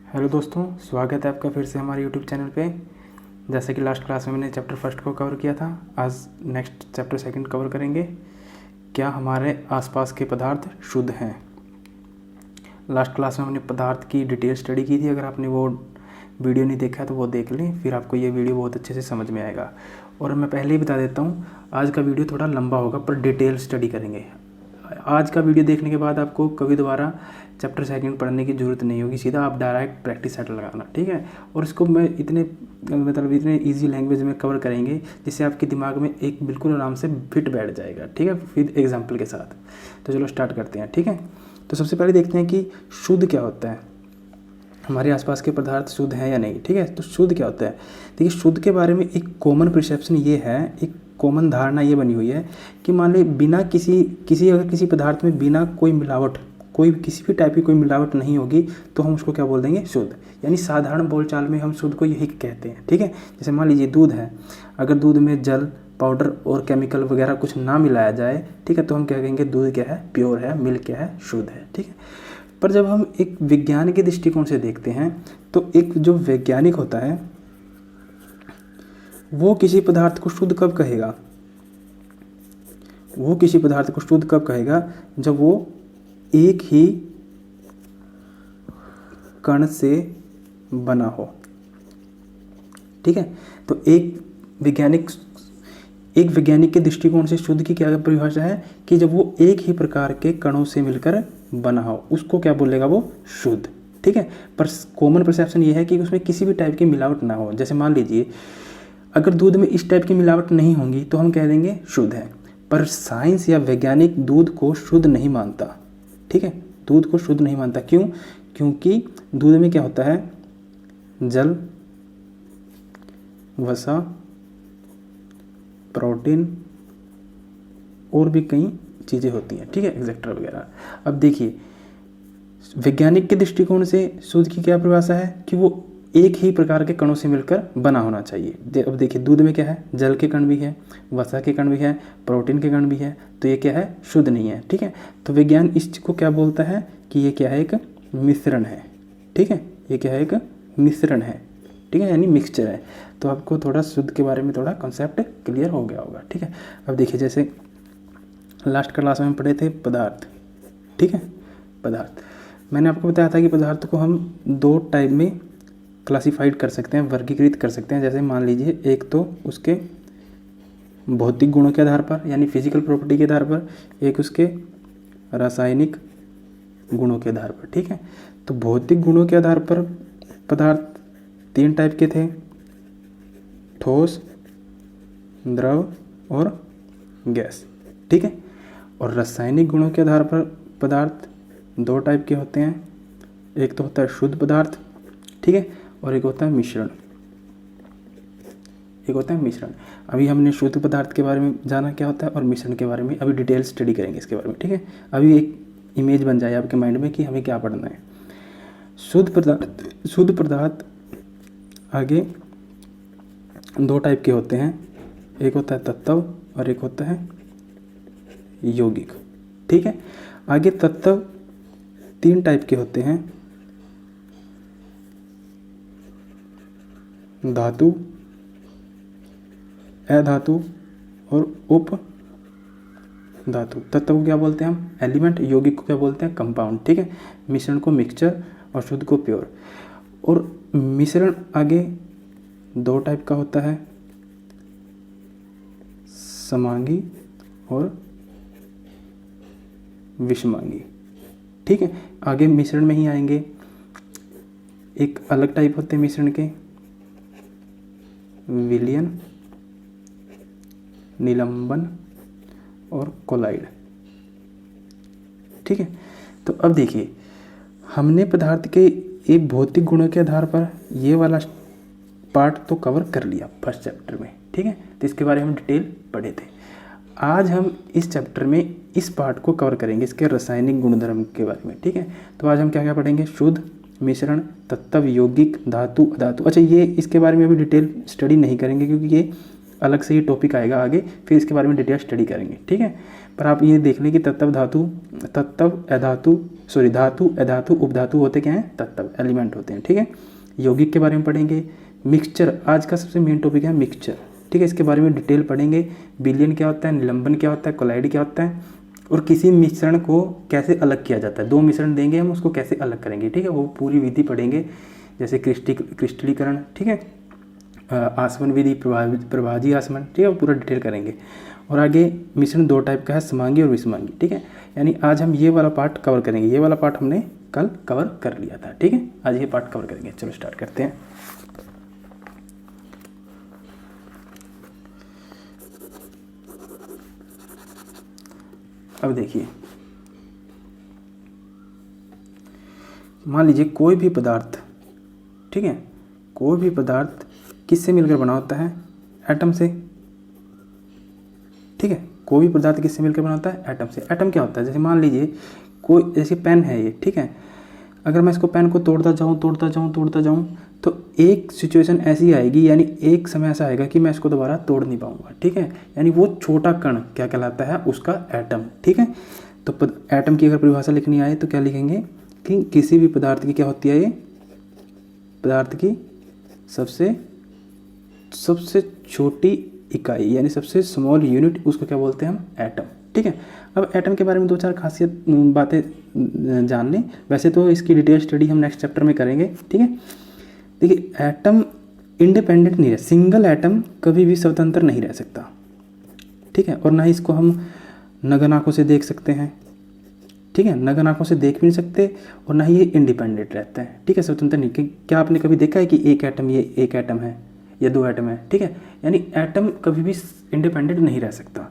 Hello दोस्तों, स्वागत है आपका फिर से हमारे यूट्यूब चैनल पे। जैसे कि लास्ट क्लास में मैंने चैप्टर फर्स्ट को कवर किया था, आज नेक्स्ट चैप्टर सेकंड कवर करेंगे। क्या हमारे आसपास के पदार्थ शुद्ध हैं। लास्ट क्लास में हमने पदार्थ की डिटेल स्टडी की थी। अगर आपने वो वीडियो नहीं देखा है तो वो देख लें, फिर आपको ये वीडियो बहुत अच्छे से समझ में आएगा। और मैं पहले ही बता देता हूँ, आज का वीडियो थोड़ा लंबा होगा पर डिटेल स्टडी करेंगे। आज का वीडियो देखने के बाद आपको कभी दोबारा चैप्टर सेकंड पढ़ने की ज़रूरत नहीं होगी, सीधा आप डायरेक्ट प्रैक्टिस सेट लगाना, ठीक है। और इसको मैं इतने इजी लैंग्वेज में कवर करेंगे जिससे आपके दिमाग में एक बिल्कुल आराम से फिट बैठ जाएगा, ठीक है, फिर एग्जाम्पल के साथ। तो चलो स्टार्ट करते हैं, ठीक है। तो सबसे पहले देखते हैं कि शुद्ध क्या होता है, हमारे आसपास के पदार्थ शुद्ध हैं या नहीं, ठीक है। तो शुद्ध क्या होता है, देखिए शुद्ध के बारे में एक कॉमन परसेप्शन ये है, एक कॉमन धारणा ये बनी हुई है कि मान ली बिना किसी पदार्थ में बिना कोई मिलावट, कोई किसी भी टाइप की कोई मिलावट नहीं होगी तो हम उसको क्या बोल देंगे, शुद्ध। यानी साधारण बोलचाल में हम शुद्ध को यही कहते हैं, ठीक है। जैसे मान लीजिए दूध है, अगर दूध में जल, पाउडर और केमिकल वगैरह कुछ ना मिलाया जाए, ठीक है, तो हम क्या कहेंगे, दूध क्या है, प्योर है, मिल्क क्या है, शुद्ध है, ठीक है। पर जब हम एक विज्ञान के दृष्टिकोण से देखते हैं तो एक जो वैज्ञानिक होता है वो किसी पदार्थ को शुद्ध कब कहेगा, वो किसी पदार्थ को शुद्ध कब कहेगा, जब वो एक ही कण से बना हो, ठीक है। तो एक वैज्ञानिक के दृष्टिकोण से शुद्ध की क्या परिभाषा है कि जब वो एक ही प्रकार के कणों से मिलकर बना हो, उसको क्या बोलेगा, वो शुद्ध, ठीक है। पर कॉमन परसेप्शन ये है कि उसमें किसी भी टाइप की मिलावट ना हो। जैसे मान लीजिए अगर दूध में इस टाइप की मिलावट नहीं होंगी तो हम कह देंगे शुद्ध है। पर साइंस या वैज्ञानिक दूध को शुद्ध नहीं मानता, ठीक है, दूध को शुद्ध नहीं मानता। क्यों? क्योंकि दूध में क्या होता है, जल, वसा, प्रोटीन और भी कई चीज़ें होती हैं, ठीक है, एक्सेट्रा वगैरह। अब देखिए वैज्ञानिक के दृष्टिकोण से शुद्ध की क्या परिभाषा है कि वो एक ही प्रकार के कणों से मिलकर बना होना चाहिए। अब देखिए दूध में क्या है, जल के कण भी है, वसा के कण भी है, प्रोटीन के कण भी है, तो ये क्या है, शुद्ध नहीं है, ठीक है। तो विज्ञान इस चीज़ को क्या बोलता है कि ये क्या है, एक मिश्रण है, ठीक है, ये क्या है, एक मिश्रण है, ठीक है, यानी मिक्सचर है। तो आपको थोड़ा शुद्ध के बारे में थोड़ा कॉन्सेप्ट क्लियर हो गया होगा, ठीक है। अब देखिए जैसे लास्ट क्लास में हम पढ़े थे पदार्थ, ठीक है, पदार्थ। मैंने आपको बताया था कि पदार्थ को हम दो टाइप में क्लासिफाइड कर सकते हैं, वर्गीकृत कर सकते हैं। जैसे मान लीजिए एक तो उसके भौतिक गुणों के आधार पर यानी फिजिकल प्रॉपर्टी के आधार पर, एक उसके रासायनिक गुणों के आधार पर, ठीक है। तो भौतिक गुणों के आधार पर पदार्थ तीन टाइप के थे, ठोस, द्रव और गैस, ठीक है। और रासायनिक गुणों के आधार पर पदार्थ दो टाइप के होते हैं, एक तो होता है शुद्ध पदार्थ, ठीक है, और एक होता है मिश्रण, एक होता है मिश्रण। अभी हमने शुद्ध पदार्थ के बारे में जाना क्या होता है और मिश्रण के बारे में अभी डिटेल स्टडी करेंगे इसके बारे में, ठीक है। अभी एक इमेज बन जाए आपके माइंड में कि हमें क्या पढ़ना है। शुद्ध पदार्थ आगे दो टाइप के होते हैं, एक होता है तत्व और एक होता है यौगिक, ठीक है। आगे तत्व तीन टाइप के होते हैं, धातु, अधातु और उप धातु। तत्व को क्या बोलते हैं हम, एलिमेंट, यौगिक को क्या बोलते हैं, कंपाउंड, ठीक है। मिश्रण को मिक्सचर और शुद्ध को प्योर। और मिश्रण आगे दो टाइप का होता है, समांगी और विषमांगी, ठीक है। आगे मिश्रण में ही आएंगे, एक अलग टाइप होते हैं मिश्रण के, विलयन, निलंबन और कोलाइड, ठीक है। तो अब देखिए हमने पदार्थ के एक भौतिक गुणों के आधार पर ये वाला पार्ट तो कवर कर लिया फर्स्ट चैप्टर में, ठीक है। तो इसके बारे में हम डिटेल पढ़े थे। आज हम इस चैप्टर में इस पार्ट को कवर करेंगे, इसके रासायनिक गुणधर्म के बारे में, ठीक है। तो आज हम क्या क्या पढ़ेंगे, शुद्ध, मिश्रण, तत्व, यौगिक, धातु, अधातु। अच्छा, ये इसके बारे में अभी डिटेल स्टडी नहीं करेंगे क्योंकि ये अलग से ही टॉपिक आएगा आगे, फिर इसके बारे में डिटेल स्टडी करेंगे, ठीक है। पर आप ये देख लें कि तत्व धातु अधातु उपधातु होते क्या हैं, तत्व एलिमेंट होते हैं। ठीक है, यौगिक के बारे में पढ़ेंगे। मिक्सचर आज का सबसे मेन टॉपिक है मिक्सचर। ठीक है, इसके बारे में डिटेल पढ़ेंगे। विलयन क्या होता है, निलंबन क्या होता है, कोलाइड क्या होता है, और किसी मिश्रण को कैसे अलग किया जाता है। दो मिश्रण देंगे हम, उसको कैसे अलग करेंगे। ठीक है, वो पूरी विधि पढ़ेंगे, जैसे क्रिस्टलीकरण। ठीक है, आसमन विधि, प्रभाजी आसमन। ठीक है, वो पूरा डिटेल करेंगे। और आगे मिश्रण दो टाइप का है, समांगी और विषमांगी। ठीक है, यानी आज हम ये वाला पार्ट कवर करेंगे। ये वाला पार्ट हमने कल कवर कर लिया था। ठीक है, आज ये पार्ट कवर करेंगे। चलो स्टार्ट करते हैं। अब देखिए, मान लीजिए कोई भी पदार्थ, ठीक है, कोई भी पदार्थ किससे मिलकर बना होता है, एटम से। ठीक है, कोई भी पदार्थ किससे मिलकर बना होता है, एटम से। एटम क्या होता है, जैसे मान लीजिए कोई, जैसे पेन है ये। ठीक है, अगर मैं इसको पेन को तोड़ता जाऊँ तो एक सिचुएशन ऐसी आएगी, यानी एक समय ऐसा आएगा कि मैं इसको दोबारा तोड़ नहीं पाऊंगा। ठीक है, यानी वो छोटा कण क्या कहलाता है, उसका एटम। ठीक है, तो एटम की अगर परिभाषा लिखनी आए तो क्या लिखेंगे कि किसी भी पदार्थ की क्या होती है, ये पदार्थ की सबसे छोटी इकाई, यानी सबसे स्मॉल यूनिट, उसको क्या बोलते हैं हम, एटम। ठीक है, अब एटम के बारे में दो चार खासियत बातें जान लें। वैसे तो इसकी डिटेल स्टडी हम नेक्स्ट चैप्टर में करेंगे। ठीक है, देखिए एटम इंडिपेंडेंट नहीं है, सिंगल एटम कभी भी स्वतंत्र नहीं रह सकता। ठीक है, और ना ही इसको हम नग्न आंखों से देख सकते हैं। ठीक है, नग्न आंखों से देख भी नहीं सकते, और ना ही ये इंडिपेंडेंट रहता है। ठीक है, स्वतंत्र नहीं। क्या आपने कभी देखा है कि एक एटम, ये एक एटम है या दो एटम है। ठीक है, यानी एटम कभी भी इंडिपेंडेंट नहीं रह सकता।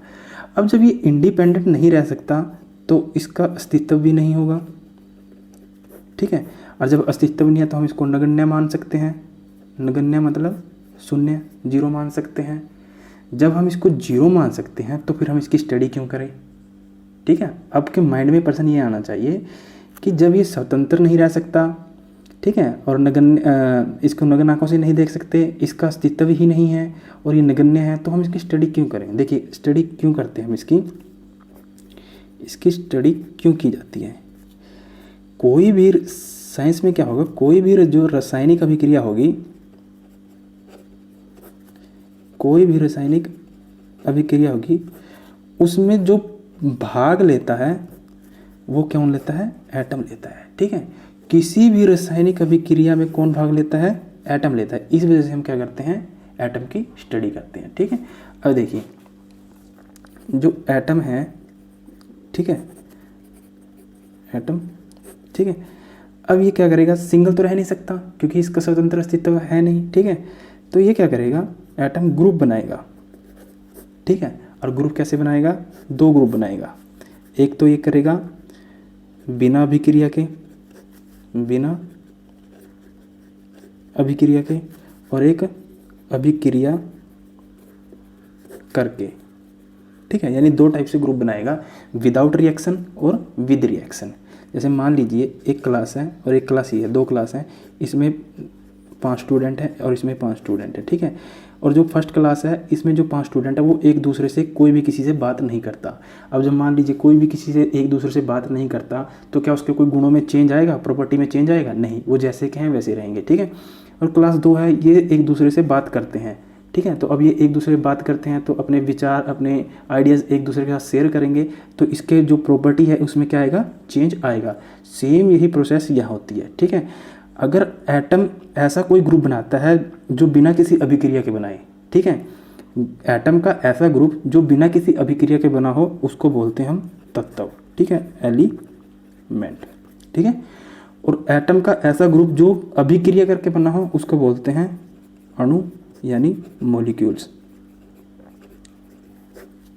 अब जब ये इंडिपेंडेंट नहीं रह सकता तो इसका अस्तित्व भी नहीं होगा। ठीक है, और जब अस्तित्व नहीं है तो हम इसको नगण्य मान सकते हैं। नगण्य मतलब शून्य, जीरो मान सकते हैं। जब हम इसको जीरो मान सकते हैं तो फिर हम इसकी स्टडी क्यों करें। ठीक है, आपके माइंड में प्रश्न ये आना चाहिए कि जब ये स्वतंत्र नहीं रह सकता, ठीक है, और नगण्य, इसको नग्न आंखों से नहीं देख सकते, इसका अस्तित्व ही नहीं है, और ये नगण्य है, तो हम इसकी स्टडी क्यों करें। देखिए स्टडी क्यों करते हैं हम, इसकी स्टडी क्यों की जाती है। कोई भी साइंस में क्या होगा, कोई भी जो रासायनिक अभिक्रिया होगी, कोई भी रासायनिक अभिक्रिया होगी, उसमें जो भाग लेता है वो कौन लेता है, एटम लेता है। ठीक है, किसी भी रासायनिक अभिक्रिया में कौन भाग लेता है, एटम लेता है। इस वजह से हम क्या करते हैं, एटम की स्टडी करते हैं। ठीक है, अब देखिए जो एटम है, ठीक है, एटम, ठीक है, अब ये क्या करेगा, सिंगल तो रह नहीं सकता क्योंकि इसका स्वतंत्र अस्तित्व है नहीं। ठीक है, तो ये क्या करेगा, एटम ग्रुप बनाएगा। ठीक है, और ग्रुप कैसे बनाएगा, दो ग्रुप बनाएगा। एक तो ये करेगा बिना अभिक्रिया के, और एक अभिक्रिया करके। ठीक है, यानी दो टाइप से ग्रुप बनाएगा, विदाउट रिएक्शन और विद रिएक्शन। जैसे मान लीजिए एक क्लास है और एक क्लास ही है, दो क्लास हैं, इसमें 5 स्टूडेंट हैं और इसमें 5 स्टूडेंट हैं। ठीक है, और जो फर्स्ट क्लास है इसमें जो 5 स्टूडेंट है वो एक दूसरे से कोई भी किसी से बात नहीं करता। अब जब मान लीजिए कोई भी किसी से एक दूसरे से बात नहीं करता तो क्या उसके कोई गुणों में चेंज आएगा, प्रॉपर्टी में चेंज आएगा, नहीं, वो जैसे के हैं वैसे रहेंगे। ठीक है, और क्लास 2 है, ये एक दूसरे से बात करते हैं। ठीक है, तो अब ये एक दूसरे से बात करते हैं तो अपने विचार, अपने आइडियाज़ एक दूसरे के साथ शेयर करेंगे, तो इसके जो प्रॉपर्टी है उसमें क्या आएगा, चेंज आएगा। सेम यही प्रोसेस यहाँ होती है। ठीक है, अगर एटम ऐसा कोई ग्रुप बनाता है जो बिना किसी अभिक्रिया के बनाए, ठीक है, एटम का ऐसा ग्रुप जो बिना किसी अभिक्रिया के बना हो, उसको बोलते हैं हम तत्व। ठीक है, एलिमेंट। ठीक है, और एटम का ऐसा ग्रुप जो अभिक्रिया करके बना हो, उसको बोलते हैं अणु, यानी मॉलिक्यूल्स।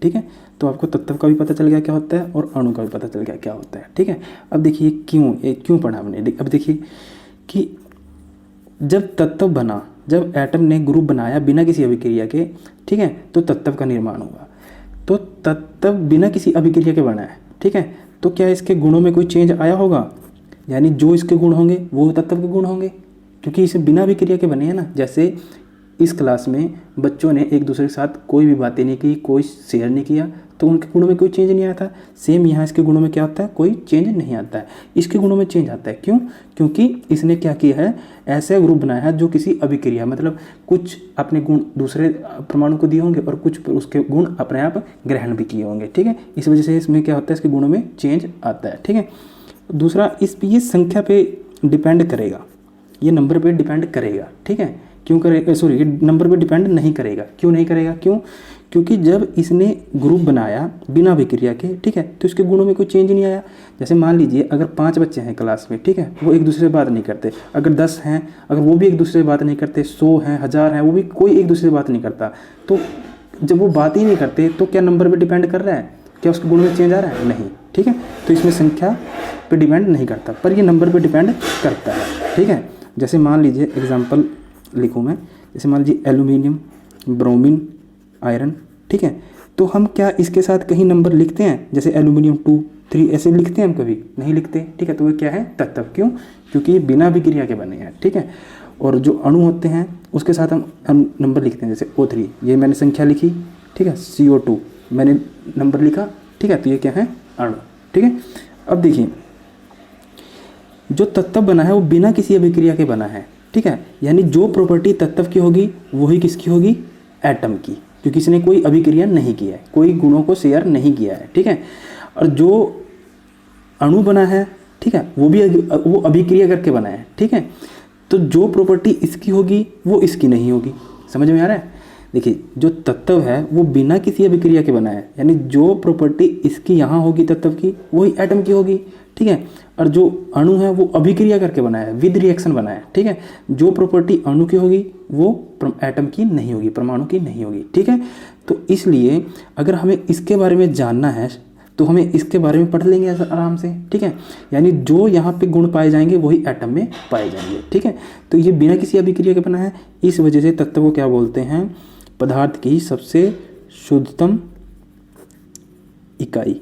ठीक है, तो आपको तत्व का भी पता चल गया क्या होता है और अणु का भी पता चल गया क्या होता है। ठीक है, अब देखिए क्यों पढ़ा हमने। अब देखिए कि जब तत्व बना, जब एटम ने ग्रुप बनाया बिना किसी अभिक्रिया के, ठीक है, तो तत्व का निर्माण हुआ। तो तत्व बिना किसी अभिक्रिया के बना है। ठीक है, तो क्या इसके गुणों में कोई चेंज आया होगा, यानी जो इसके गुण होंगे वो तत्व के गुण होंगे, क्योंकि इसे बिना अभिक्रिया के बने हैं ना। जैसे इस क्लास में बच्चों ने एक दूसरे के साथ कोई भी बातें नहीं की, कोई शेयर नहीं किया, तो उनके गुणों में कोई चेंज नहीं आया था। सेम यहाँ इसके गुणों में क्या होता है, कोई चेंज नहीं आता है। इसके गुणों में चेंज आता है, क्यों? क्योंकि इसने क्या किया है, ऐसे ग्रुप बनाया है जो किसी अभिक्रिया, मतलब कुछ अपने गुण दूसरे परमाणु को दिए होंगे और कुछ उसके गुण अपने आप ग्रहण भी किए होंगे। ठीक है, इस वजह से इसमें क्या होता है, इसके गुणों में चेंज आता है। ठीक है, दूसरा ये संख्या पे डिपेंड करेगा, ये नंबर पे डिपेंड करेगा। ठीक है, क्यों करेगा, सॉरी, ये नंबर पे डिपेंड नहीं करेगा। क्यों नहीं करेगा? क्योंकि जब इसने ग्रुप बनाया बिना अभिक्रिया के, ठीक है, तो इसके गुणों में कोई चेंज नहीं आया। जैसे मान लीजिए अगर 5 बच्चे हैं क्लास में, ठीक है, वो एक दूसरे से बात नहीं करते, अगर 10 हैं, अगर वो भी एक दूसरे से बात नहीं करते, 100 हैं, 1000 हैं, वो भी कोई एक दूसरे से बात नहीं करता, तो जब वो बात ही नहीं करते तो क्या नंबर पर डिपेंड कर रहा है? क्या उसके गुण में चेंज आ रहा है? नहीं। ठीक है, तो इसमें संख्या पे डिपेंड नहीं करता, पर ये नंबर पे डिपेंड करता है। ठीक है, जैसे मान लीजिए एग्जांपल लिखूँ मैं, जैसे मान लीजिए एल्यूमिनियम, ब्रोमीन, आयरन। ठीक है, तो हम क्या इसके साथ कहीं नंबर लिखते हैं? जैसे एल्यूमिनियम 2, 3 ऐसे लिखते हैं? हम कभी नहीं लिखते। ठीक है, तो ये क्या है, तत्व। क्यों? क्योंकि ये बिना अभिक्रिया के बने हैं। ठीक है, और जो अणु होते हैं उसके साथ हम नंबर लिखते हैं, जैसे O3, ये मैंने संख्या लिखी। ठीक है, CO2 मैंने नंबर लिखा। ठीक है, तो ये क्या है, अणु। ठीक है, अब देखिए जो तत्व बना है वो बिना किसी अभिक्रिया के बना है। ठीक है, यानी जो प्रॉपर्टी तत्व की होगी वही किसकी होगी, एटम की, क्योंकि इसने कोई अभिक्रिया नहीं किया है, कोई गुणों को शेयर नहीं किया है। ठीक है, और जो अणु बना है, ठीक है, वो अभिक्रिया करके बना है। ठीक है, तो जो प्रॉपर्टी इसकी होगी वो इसकी नहीं होगी। समझ में आ रहा है? देखिए जो तत्व है वो बिना किसी अभिक्रिया के बना है, यानी जो प्रॉपर्टी इसकी यहाँ होगी तत्व की वही एटम की होगी। ठीक है, और जो अणु है वो अभिक्रिया करके बना है, विद रिएक्शन बना है। ठीक है, जो प्रॉपर्टी अणु की होगी वो एटम की नहीं होगी, परमाणु की नहीं होगी। ठीक है, तो इसलिए अगर हमें इसके बारे में जानना है तो हमें इसके बारे में पढ़ लेंगे आराम से। ठीक है, यानी जो यहाँ पे गुण पाए जाएंगे वही एटम में पाए जाएंगे। ठीक है, तो ये बिना किसी अभिक्रिया के बना है, इस वजह से तत्व को क्या बोलते हैं, पदार्थ की सबसे शुद्धतम इकाई।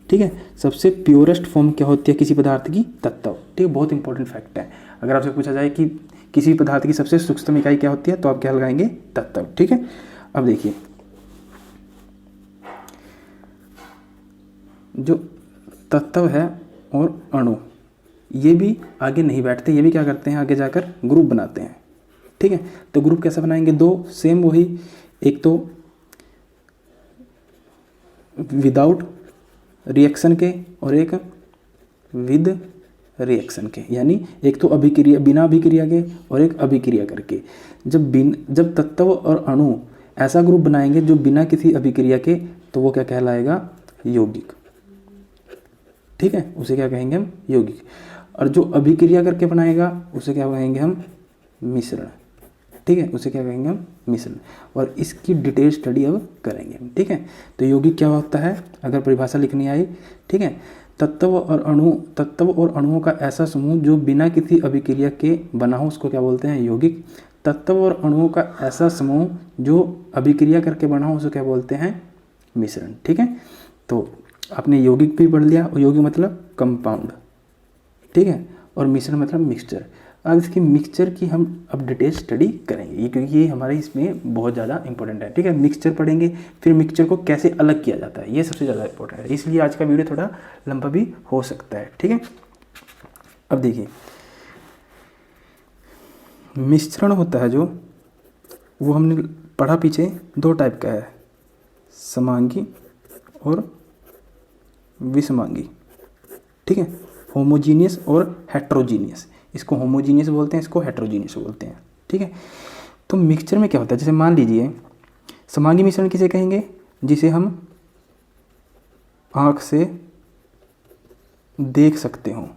ठीक है, सबसे प्योरेस्ट फॉर्म क्या होती है किसी पदार्थ की, तत्व। ठीक है, बहुत इंपॉर्टेंट फैक्ट है। अगर आपसे पूछा जाए कि किसी पदार्थ की सबसे सूक्ष्म इकाई क्या होती है, तो आप क्या लगाएंगे, तत्व। ठीक है, अब देखिए जो तत्व है और अणु, ये भी आगे नहीं बैठते, ये भी क्या करते हैं, आगे जाकर ग्रुप बनाते हैं। ठीक है, तो ग्रुप कैसे बनाएंगे, 2 सेम वही, एक तो विदाउट रिएक्शन के और एक विद रिएक्शन के, यानी एक तो अभिक्रिया बिना अभिक्रिया के और एक अभिक्रिया करके। जब तत्व और अणु ऐसा ग्रुप बनाएंगे जो बिना किसी अभिक्रिया के, तो वो क्या कहलाएगा, यौगिक। ठीक है, उसे क्या कहेंगे हम, यौगिक। और जो अभिक्रिया करके बनाएगा उसे क्या कहेंगे हम, मिश्रण। ठीक है, उसे क्या कहेंगे हम, मिश्रण। और इसकी डिटेल स्टडी अब करेंगे। ठीक है, तो यौगिक क्या होता है, अगर परिभाषा लिखनी आई, ठीक है, तत्व और अणुओं का ऐसा समूह जो बिना किसी अभिक्रिया के बना हो उसको क्या बोलते हैं, यौगिक। तत्व और अणुओं का ऐसा समूह जो अभिक्रिया करके बना हो उसे क्या बोलते हैं, मिश्रण। ठीक है, तो आपने यौगिक भी पढ़ लिया, और यौगिक मतलब कंपाउंड। ठीक है, और मिश्रण मतलब मिक्सचर। अब इसकी मिक्सचर की हम अब डिटेल स्टडी करेंगे, क्योंकि ये हमारे इसमें बहुत ज़्यादा इंपॉर्टेंट है। ठीक है, मिक्सचर पढ़ेंगे, फिर मिक्सचर को कैसे अलग किया जाता है, ये सबसे ज़्यादा इंपॉर्टेंट है। इसलिए आज का वीडियो थोड़ा लंबा भी हो सकता है। ठीक है, अब देखिए मिश्रण होता है जो, वो हमने पढ़ा पीछे 2 टाइप का है, समांगी और विषमांगी। ठीक है, होमोजीनियस और हेट्रोजीनियस। इसको होमोजीनियस बोलते हैं, इसको हेट्रोजीनियस बोलते हैं। ठीक है, तो मिक्सचर में क्या होता है, जैसे मान लीजिए समांगी मिश्रण किसे कहेंगे, जिसे हम आँख से देख सकते हो,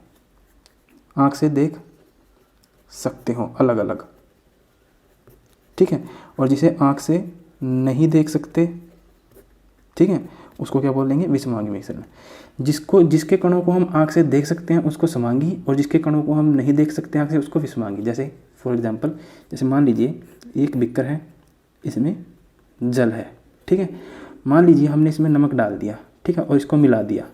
आँख से देख सकते हो अलग अलग। ठीक है, और जिसे आँख से नहीं देख सकते, ठीक है, उसको क्या बोलेंगे, विषमांगी मिश्रण। जिसके कणों को हम आँख से देख सकते हैं उसको समांगी, और जिसके कणों को हम नहीं देख सकते आँख से उसको विषमांगी। जैसे फॉर एग्जांपल, जैसे मान लीजिए एक बीकर है, इसमें जल है। ठीक है, मान लीजिए हमने इसमें नमक डाल दिया, ठीक है, और इसको मिला दिया।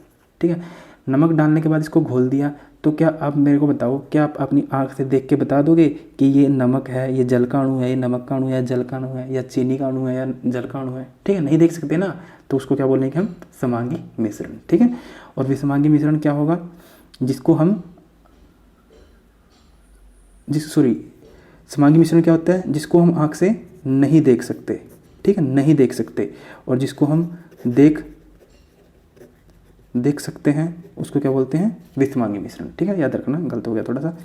ठीक है, नमक डालने के बाद इसको घोल दिया, तो क्या आप मेरे को बताओ, क्या आप अपनी आँख से देख के बता दोगे कि ये नमक है, ये जल का अणु है, ये नमक का अणु है, जल का अणु है, या चीनी का अणु है, या जल का अणु है? ठीक है, नहीं देख सकते ना, तो उसको क्या बोलेंगे हम? समांगी मिश्रण। ठीक है, और विसमांगी मिश्रण क्या होगा? समांगी मिश्रण क्या होता है? जिसको हम आँख से नहीं देख सकते। ठीक है, नहीं देख सकते, और जिसको हम देख सकते हैं उसको क्या बोलते हैं? विसमांगी मिश्रण। ठीक है, याद रखना, गलत हो गया थोड़ा सा।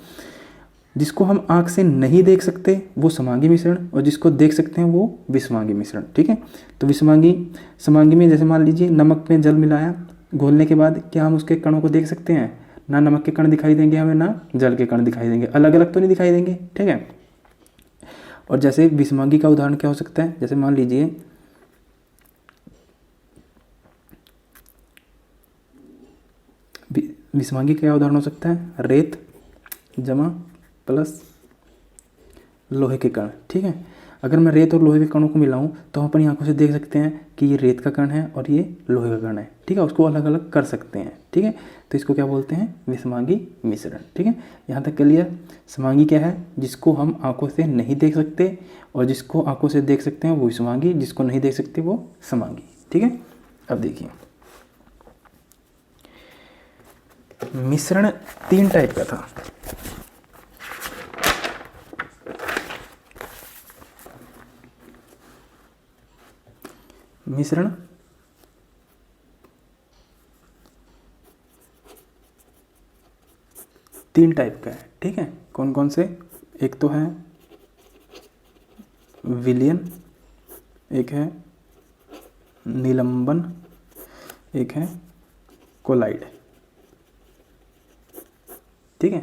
जिसको हम आँख से नहीं देख सकते वो समांगी मिश्रण, और जिसको देख सकते हैं वो विसमांगी मिश्रण। ठीक है, तो समांगी में जैसे मान लीजिए नमक में जल मिलाया, घोलने के बाद क्या हम उसके कणों को देख सकते हैं? ना नमक के कण दिखाई देंगे हमें, ना जल के कण दिखाई देंगे, अलग अलग तो नहीं दिखाई देंगे। ठीक है, और जैसे विसमांगी का उदाहरण क्या हो सकता है? जैसे मान लीजिए विसमांगी क्या उदाहरण हो सकता है? रेत जमा प्लस लोहे के कण। ठीक है, अगर मैं रेत और लोहे के कणों को मिलाऊं तो हम अपनी आंखों से देख सकते हैं कि ये रेत का कण है और ये लोहे का कण है। ठीक है, उसको अलग अलग कर सकते हैं। ठीक है, तो इसको क्या बोलते हैं? विसमांगी मिश्रण। ठीक है, यहाँ तक क्लियर? समांगी क्या है? जिसको हम आंखों से नहीं देख सकते, और जिसको आंखों से देख सकते हैं वो विसमांगी, जिसको नहीं देख सकते वो समांगी। ठीक है, अब देखिए मिश्रण 3 टाइप का था। मिश्रण 3 टाइप का है। ठीक है, कौन कौन से? एक तो है विलयन, एक है निलंबन, एक है कोलाइड। ठीक है,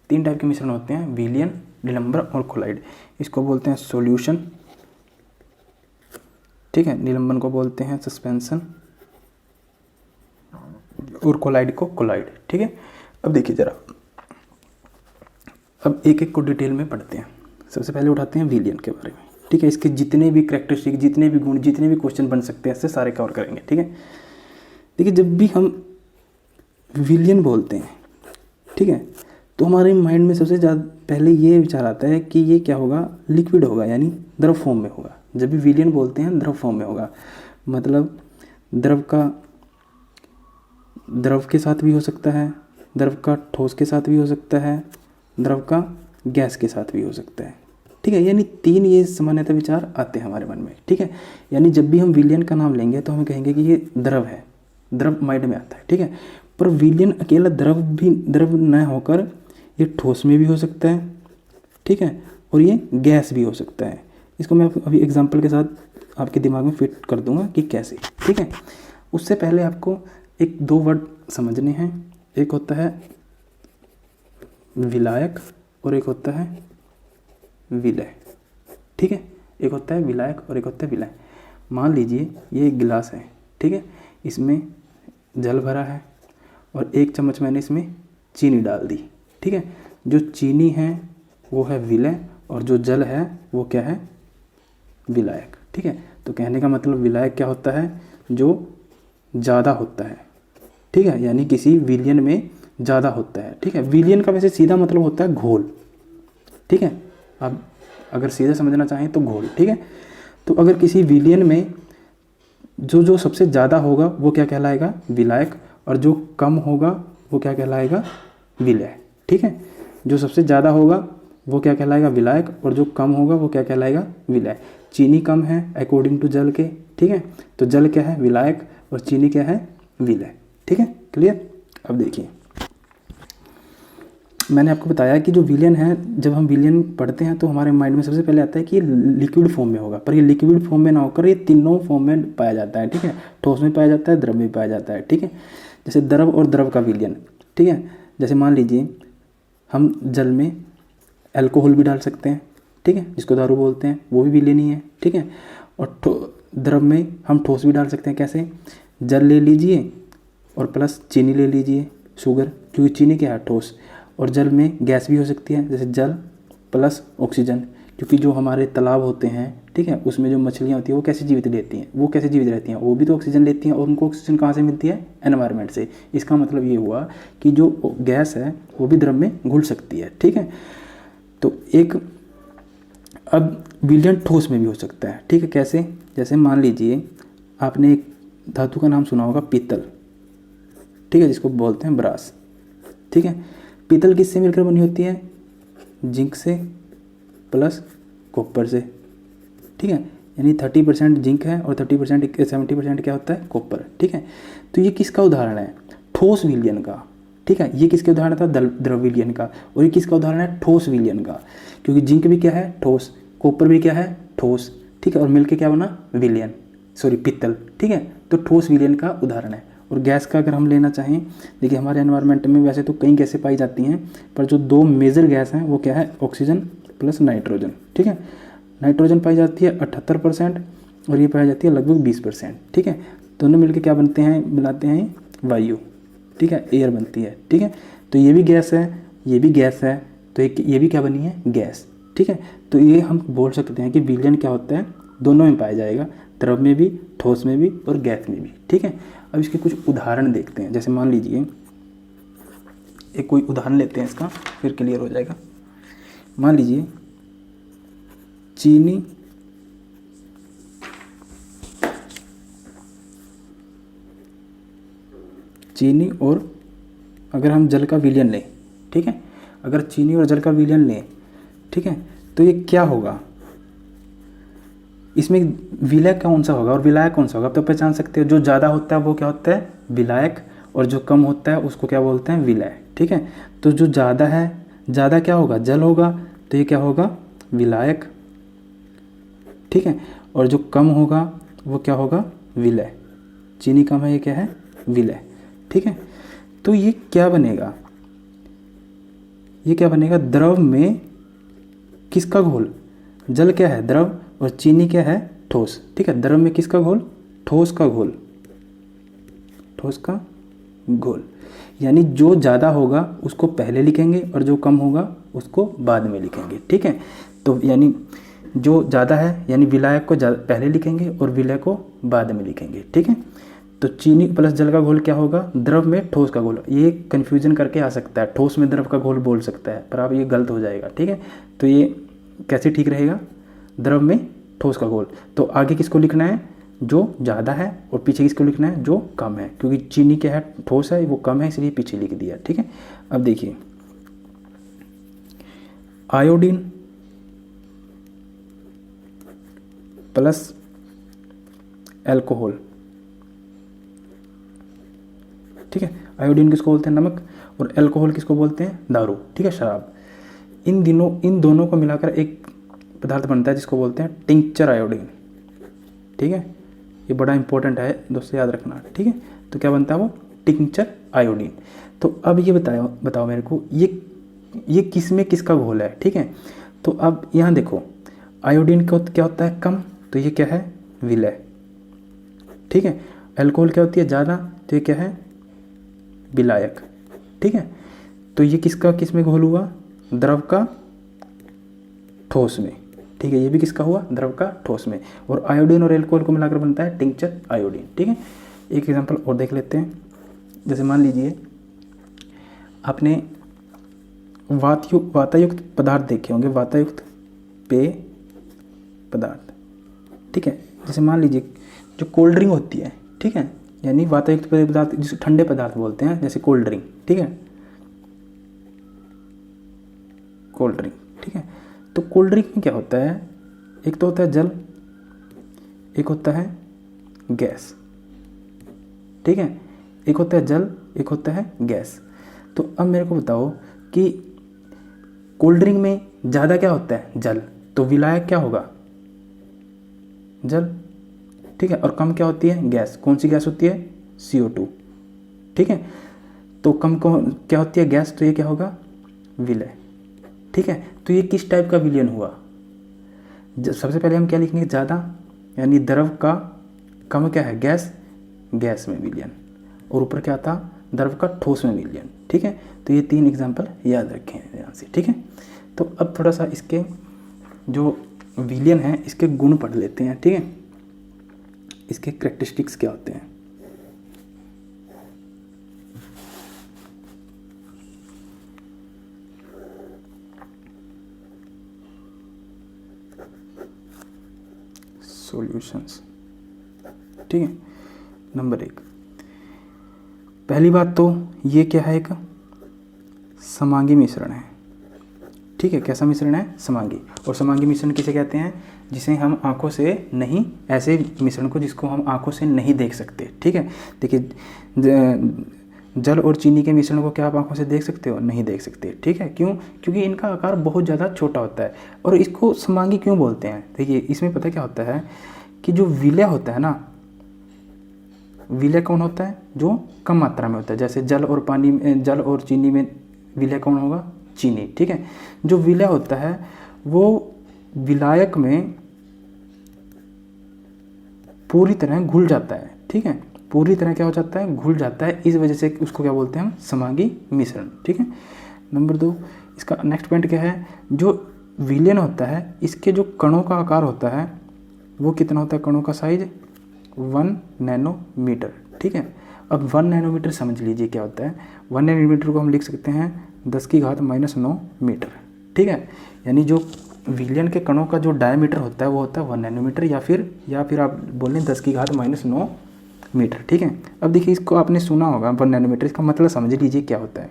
3 टाइप के मिश्रण होते हैं, विलयन, निलंबन और कोलाइड। इसको बोलते हैं सॉल्यूशन। ठीक है, निलंबन को बोलते हैं सस्पेंशन, और कोलाइड को कोलाइड। ठीक है, अब देखिए जरा, अब एक एक को डिटेल में पढ़ते हैं। सबसे पहले उठाते हैं विलयन के बारे में। ठीक है, इसके जितने भी कैरेक्टरिस्टिक, जितने भी गुण, जितने भी क्वेश्चन बन सकते हैं, ऐसे सारे कवर करेंगे। ठीक है, देखिए जब भी हम विलयन बोलते हैं, ठीक है, तो हमारे माइंड में सबसे ज़्यादा पहले ये विचार आता है कि ये क्या होगा? लिक्विड होगा, यानी द्रव फॉर्म में होगा। जब भी विलयन बोलते हैं द्रव फॉर्म में होगा, मतलब द्रव के साथ भी हो सकता है, द्रव का ठोस के साथ भी हो सकता है, द्रव का गैस के साथ भी हो सकता है। ठीक है, यानी 3 ये सामान्यतः विचार आते हैं हमारे मन में। ठीक है, यानी जब भी हम विलयन का नाम लेंगे तो हम कहेंगे कि ये द्रव है, द्रव माइंड में आता है। ठीक है, पर विलयन अकेला द्रव न होकर ये ठोस में भी हो सकता है। ठीक है, और ये गैस भी हो सकता है। इसको मैं अभी एग्जांपल के साथ आपके दिमाग में फिट कर दूंगा कि कैसे। ठीक है, उससे पहले आपको 1-2 वर्ड समझने हैं। एक होता है विलायक और एक होता है विलय। ठीक है, एक होता है विलायक और एक होता है विलय। मान लीजिए ये एक गिलास है। ठीक है, इसमें जल भरा है और 1 चम्मच मैंने इसमें चीनी डाल दी। ठीक है, जो चीनी है वो है विलय और जो जल है वो क्या है? विलायक। ठीक है, तो कहने का मतलब विलायक क्या होता है? जो ज़्यादा होता है। ठीक है, यानी किसी विलयन में ज़्यादा होता है। ठीक है, विलयन का वैसे सीधा मतलब होता है घोल। ठीक है, आप अगर सीधे समझना चाहें तो घोल। ठीक है, तो अगर किसी विलयन में जो सबसे ज़्यादा होगा वो क्या कहलाएगा? विलायक, और जो कम होगा वो क्या कहलाएगा? विलय। ठीक है, जो सबसे ज़्यादा होगा वो क्या कहलाएगा? विलायक, और जो कम होगा वो क्या कहलाएगा? विलय। चीनी कम है अकॉर्डिंग टू जल के। ठीक है, तो जल क्या है? विलायक, और चीनी क्या है? विलय। ठीक है, क्लियर? अब देखिए मैंने आपको बताया कि जो विलयन है, जब हम विलयन पढ़ते हैं तो हमारे माइंड में सबसे पहले आता है कि ये लिक्विड फॉर्म में होगा, पर ये लिक्विड फॉर्म में ना होकर ये तीनों फॉर्म में पाया जाता है। ठीक है, ठोस में पाया जाता है, द्रव में पाया जाता है। ठीक है, जैसे द्रव और द्रव का विलयन। ठीक है, जैसे मान लीजिए हम जल में अल्कोहल भी डाल सकते हैं। ठीक है, जिसको दारू बोलते हैं, वो भी विलयन ही है। ठीक है, और द्रव में हम ठोस भी डाल सकते हैं। कैसे? जल ले लीजिए और प्लस चीनी ले लीजिए, शुगर, क्योंकि चीनी क्या है? ठोस। और जल में गैस भी हो सकती है, जैसे जल प्लस ऑक्सीजन, क्योंकि जो हमारे तालाब होते हैं, ठीक ठीक है, उसमें जो मछलियाँ होती है वो कैसे जीवित रहती हैं, वो कैसे जीवित रहती हैं, वो भी तो ऑक्सीजन लेती हैं, और उनको ऑक्सीजन कहाँ से मिलती है, एनवायरनमेंट से। इसका मतलब ये हुआ कि जो गैस है वो भी द्रव में घुल सकती है, ठीक है। तो एक अब विलयन ठोस में भी हो सकता है, ठीक है। कैसे, जैसे मान लीजिए आपने एक धातु का नाम सुना होगा पीतल, ठीक है, जिसको बोलते हैं ब्रास, ठीक है। पीतल किससे मिलकर बनी होती है, जिंक से प्लस कॉपर से, ठीक है। यानी 30% जिंक है और 70% क्या होता है, कॉपर, ठीक है। तो ये किसका उदाहरण है, ठोस विलयन का, ठीक है। ये किसके उदाहरण था, द्रव विलयन का। और ये किसका उदाहरण है, ठोस विलयन का, क्योंकि जिंक भी क्या है, ठोस, कॉपर भी क्या है, ठोस, ठीक है। और मिलके क्या बना, विलयन, सॉरी पीतल, ठीक है। तो ठोस विलयन का उदाहरण है। और गैस का अगर हम लेना चाहें, देखिए हमारे एनवायरनमेंट में वैसे तो कई गैसें पाई जाती हैं, पर जो दो मेजर गैस हैं वो क्या है, ऑक्सीजन प्लस नाइट्रोजन, ठीक है। नाइट्रोजन पाई जाती है 78% और ये पाई जाती है लगभग 20%, ठीक है। दोनों मिलकर क्या बनते हैं, मिलाते हैं वायु, ठीक है, एयर बनती है, ठीक है। तो ये भी गैस है, ये भी गैस है, तो ये भी क्या बनी है, गैस, ठीक है। तो ये हम बोल सकते हैं कि विलयन क्या होता है, दोनों में पाया जाएगा, द्रव में भी, ठोस में भी और गैस में भी, ठीक है। अब इसके कुछ उदाहरण देखते हैं। जैसे मान लीजिए एक कोई उदाहरण लेते हैं इसका, फिर क्लियर हो जाएगा। मान लीजिए चीनी और अगर हम जल का विलयन लें, ठीक है, अगर चीनी और जल का विलयन लें, ठीक है, तो ये क्या होगा, इसमें विलय कौन सा होगा और विलायक कौन सा होगा, आप तो पहचान सकते हो। जो ज़्यादा होता है वो क्या होता है, विलायक, और जो कम होता है उसको क्या बोलते हैं, विलय, ठीक है। तो जो ज़्यादा है, ज़्यादा क्या होगा, जल होगा, तो ये क्या होगा, विलायक, ठीक है। और जो कम होगा वो क्या होगा, विलय। चीनी कम है, ये क्या है, विलय, ठीक है। तो ये क्या बनेगा, ये क्या बनेगा, द्रव में किसका घोल, जल क्या है, द्रव, और चीनी क्या है, ठोस, ठीक है। द्रव में किसका घोल, ठोस का घोल, ठोस का घोल। यानी जो ज़्यादा होगा उसको पहले लिखेंगे और जो कम होगा उसको बाद में लिखेंगे, ठीक है। तो यानी जो ज़्यादा है यानी विलायक को पहले लिखेंगे और विलय को बाद में लिखेंगे, ठीक है। तो चीनी प्लस जल का घोल क्या होगा, द्रव में ठोस का घोल। ये कन्फ्यूजन करके आ सकता है, ठोस में द्रव का घोल बोल सकता है, पर आप ये गलत हो जाएगा, ठीक है। तो ये कैसे ठीक रहेगा, द्रव में ठोस का घोल। तो आगे किसको लिखना है, जो ज़्यादा है, और पीछे किसको लिखना है, जो कम है, क्योंकि चीनी क्या है, ठोस है, वो कम है, इसलिए पीछे लिख दिया, ठीक है। अब देखिए आयोडीन प्लस अल्कोहल, ठीक है। आयोडीन किसको बोलते हैं, नमक, और अल्कोहल किसको बोलते हैं, दारू, ठीक है, शराब। इन दोनों को मिलाकर एक पदार्थ बनता है जिसको बोलते हैं टिंक्चर आयोडीन, ठीक है। ये बड़ा इंपॉर्टेंट है दोस्तों, याद रखना, ठीक है। तो क्या बनता है वो, टिंक्चर आयोडीन। तो अब ये बताओ मेरे को, ये किस में किसका घोल है, ठीक है। तो अब यहाँ देखो आयोडीन का क्या होता है, कम, तो ये क्या है, विलय, ठीक है। अल्कोहल क्या होती है, ज़्यादा, तो ये क्या है, विलायक, ठीक है। तो ये किस में घोल हुआ, द्रव का ठोस में, ठीक है। ये भी किसका हुआ, द्रव का ठोस में। और आयोडीन और अल्कोहल को मिलाकर बनता है टिंक्चर आयोडीन, ठीक है। एक एग्जांपल और देख लेते हैं। जैसे मान लीजिए आपने वातायुक्त पदार्थ देखे होंगे, वातायुक्त पेय पदार्थ, ठीक है। जैसे मान लीजिए जो कोल्ड ड्रिंक होती है, ठीक है, यानी वातायुक्त पेय पदार्थ जिसे ठंडे पदार्थ बोलते हैं, जैसे कोल्ड ड्रिंक, ठीक है, कोल्ड ड्रिंक, ठीक है। तो कोल्ड ड्रिंक में क्या होता है, एक तो होता है जल, एक होता है गैस, ठीक है। एक होता है जल, एक होता है गैस। तो अब मेरे को बताओ कि कोल्ड ड्रिंक में ज़्यादा क्या होता है, जल, तो विलायक क्या होगा, जल, ठीक है। और कम क्या होती है, गैस, कौन सी गैस होती है, CO2, ठीक है। तो कम क्या होती है, गैस, तो ये क्या होगा, विलय, ठीक है। तो ये किस टाइप का विलयन हुआ, सबसे पहले हम क्या लिखेंगे, ज़्यादा, यानी द्रव का, कम क्या है, गैस, गैस में विलयन, और ऊपर क्या था, द्रव का ठोस में विलयन, ठीक है। तो ये 3 एग्जाम्पल याद रखें ध्यान से, ठीक है। तो अब थोड़ा सा इसके जो विलयन है इसके गुण पढ़ लेते हैं, ठीक है, इसके कैरेक्टरिस्टिक्स क्या होते हैं। सॉल्यूशंस, ठीक है। नंबर 1, पहली बात तो ये क्या है, एक समांगी मिश्रण है, ठीक है। कैसा मिश्रण है? समांगी। और समांगी मिश्रण किसे कहते हैं? जिसे हम आंखों से नहीं, ऐसे मिश्रण को जिसको हम आंखों से नहीं देख सकते, ठीक है। देखिए जल और चीनी के मिश्रण को क्या आप आंखों से देख सकते हो? नहीं देख सकते, ठीक है। क्यों? क्योंकि इनका आकार बहुत ज़्यादा छोटा होता है। और इसको समांगी क्यों बोलते हैं? देखिए इसमें पता क्या होता है कि जो विलय होता है ना, विलय कौन होता है? जो कम मात्रा में होता है। जैसे जल और चीनी में विलय कौन होगा? चीनी, ठीक है। जो विलय होता है वो विलायक में पूरी तरह घुल जाता है, ठीक है। पूरी तरह क्या हो जाता है? घुल जाता है। इस वजह से उसको क्या बोलते हैं हम? समांगी मिश्रण, ठीक है। नंबर 2, इसका नेक्स्ट पॉइंट क्या है? जो विलयन होता है इसके जो कणों का आकार होता है वो कितना होता है? कणों का साइज 1 नैनोमीटर, ठीक है। अब 1 नैनोमीटर समझ लीजिए क्या होता है। 1 नैनोमीटर को हम लिख सकते हैं 10⁻⁹ मीटर, ठीक है। यानी जो विलयन के कणों का जो डायमीटर होता है वो होता है 1 नैनोमीटर, या फिर आप बोलें 10⁻⁹ मीटर, ठीक है। अब देखिए इसको आपने सुना होगा 1 नैनोमीटर, इसका मतलब समझ लीजिए क्या होता है।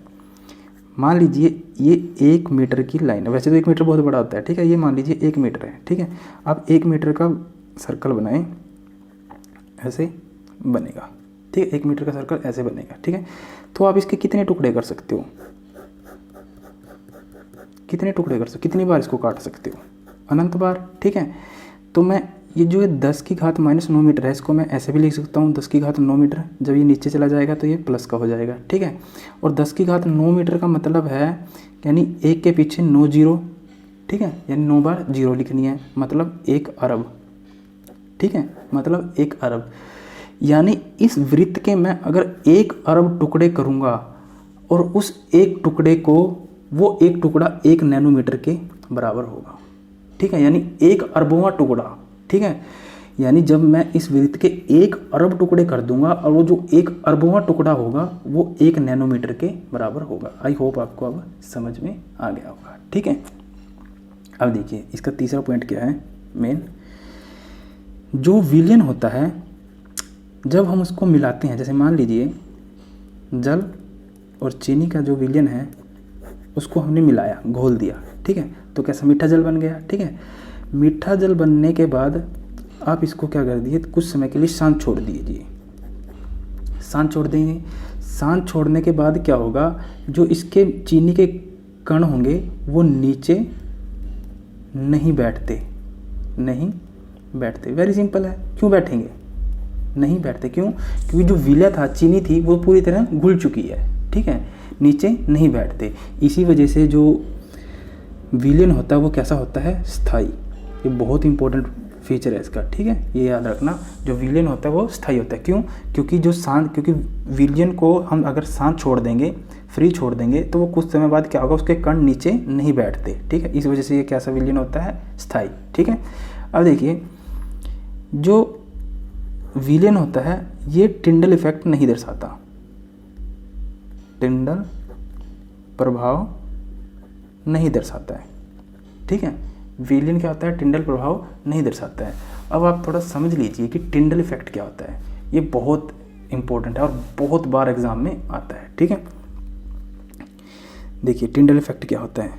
मान लीजिए ये 1 मीटर की लाइन है, वैसे तो 1 मीटर बहुत बड़ा होता है, ठीक है। ये मान लीजिए 1 मीटर है, ठीक है। आप 1 मीटर का सर्कल बनाएं, ऐसे बनेगा, ठीक है। 1 मीटर का सर्कल ऐसे बनेगा, ठीक है। तो आप इसके कितने टुकड़े कर सकते हो? कितनी बार इसको काट सकते हो? अनंत बार, ठीक है। तो मैं ये जो 10⁻⁹ मीटर है इसको मैं ऐसे भी लिख सकता हूँ 10⁻⁹ मीटर। जब ये नीचे चला जाएगा तो ये प्लस का हो जाएगा, ठीक है। और 10⁻⁹ मीटर का मतलब है यानी 1 के पीछे 9 जीरो, ठीक है। यानी 9 बार जीरो लिखनी है, मतलब 1 अरब, ठीक है। मतलब 1 अरब। यानी इस वृत्त के मैं अगर 1 अरब टुकड़े करूँगा और उस एक टुकड़े को, वो एक टुकड़ा 1 नैनोमीटर के बराबर होगा, ठीक है। यानी 1 अरबवां टुकड़ा, ठीक है। यानी जब मैं इस वृत्त के 1 अरब टुकड़े कर दूंगा और वो जो 1 अरबवां टुकड़ा होगा वो 1 नैनोमीटर के बराबर होगा। आई होप आपको अब समझ में आ गया होगा, ठीक है। अब देखिए इसका तीसरा पॉइंट क्या है मेन। जो विलयन होता है जब हम उसको मिलाते हैं, जैसे मान लीजिए जल और चीनी का जो विलयन है उसको हमने मिलाया, घोल दिया, ठीक है। तो कैसा? मीठा जल बन गया, ठीक है। मीठा जल बनने के बाद आप इसको क्या कर दिए? कुछ समय के लिए शांत छोड़ दीजिए। शांत छोड़ देंगे। शांत छोड़ने के बाद क्या होगा? जो इसके चीनी के कण होंगे वो नीचे नहीं बैठते। वेरी सिंपल है। क्यों बैठेंगे? नहीं बैठते। क्यों? क्योंकि जो विलय था, चीनी थी, वो पूरी तरह घुल चुकी है, ठीक है। नीचे नहीं बैठते। इसी वजह से जो विलयन होता है वो कैसा होता है? स्थायी। ये बहुत इंपॉर्टेंट फीचर है इसका, ठीक है। ये याद रखना, जो विलयन होता है वो स्थायी होता है। क्यों? क्योंकि विलयन को हम अगर शांत छोड़ देंगे, फ्री छोड़ देंगे, तो वो कुछ समय बाद क्या होगा? उसके कण नीचे नहीं बैठते, ठीक है। इस वजह से ये कैसा विलयन होता है? स्थायी, ठीक है। अब देखिए जो विलयन होता है ये टिंडल इफेक्ट नहीं दर्शाता, टिंडल प्रभाव नहीं दर्शाता है, ठीक है। विलयन क्या होता है? टिंडल प्रभाव नहीं दर्शाता है। अब आप थोड़ा समझ लीजिए कि टिंडल इफेक्ट क्या होता है। ये बहुत इंपॉर्टेंट है और बहुत बार एग्जाम में आता है, ठीक है। देखिए टिंडल इफेक्ट क्या होता है।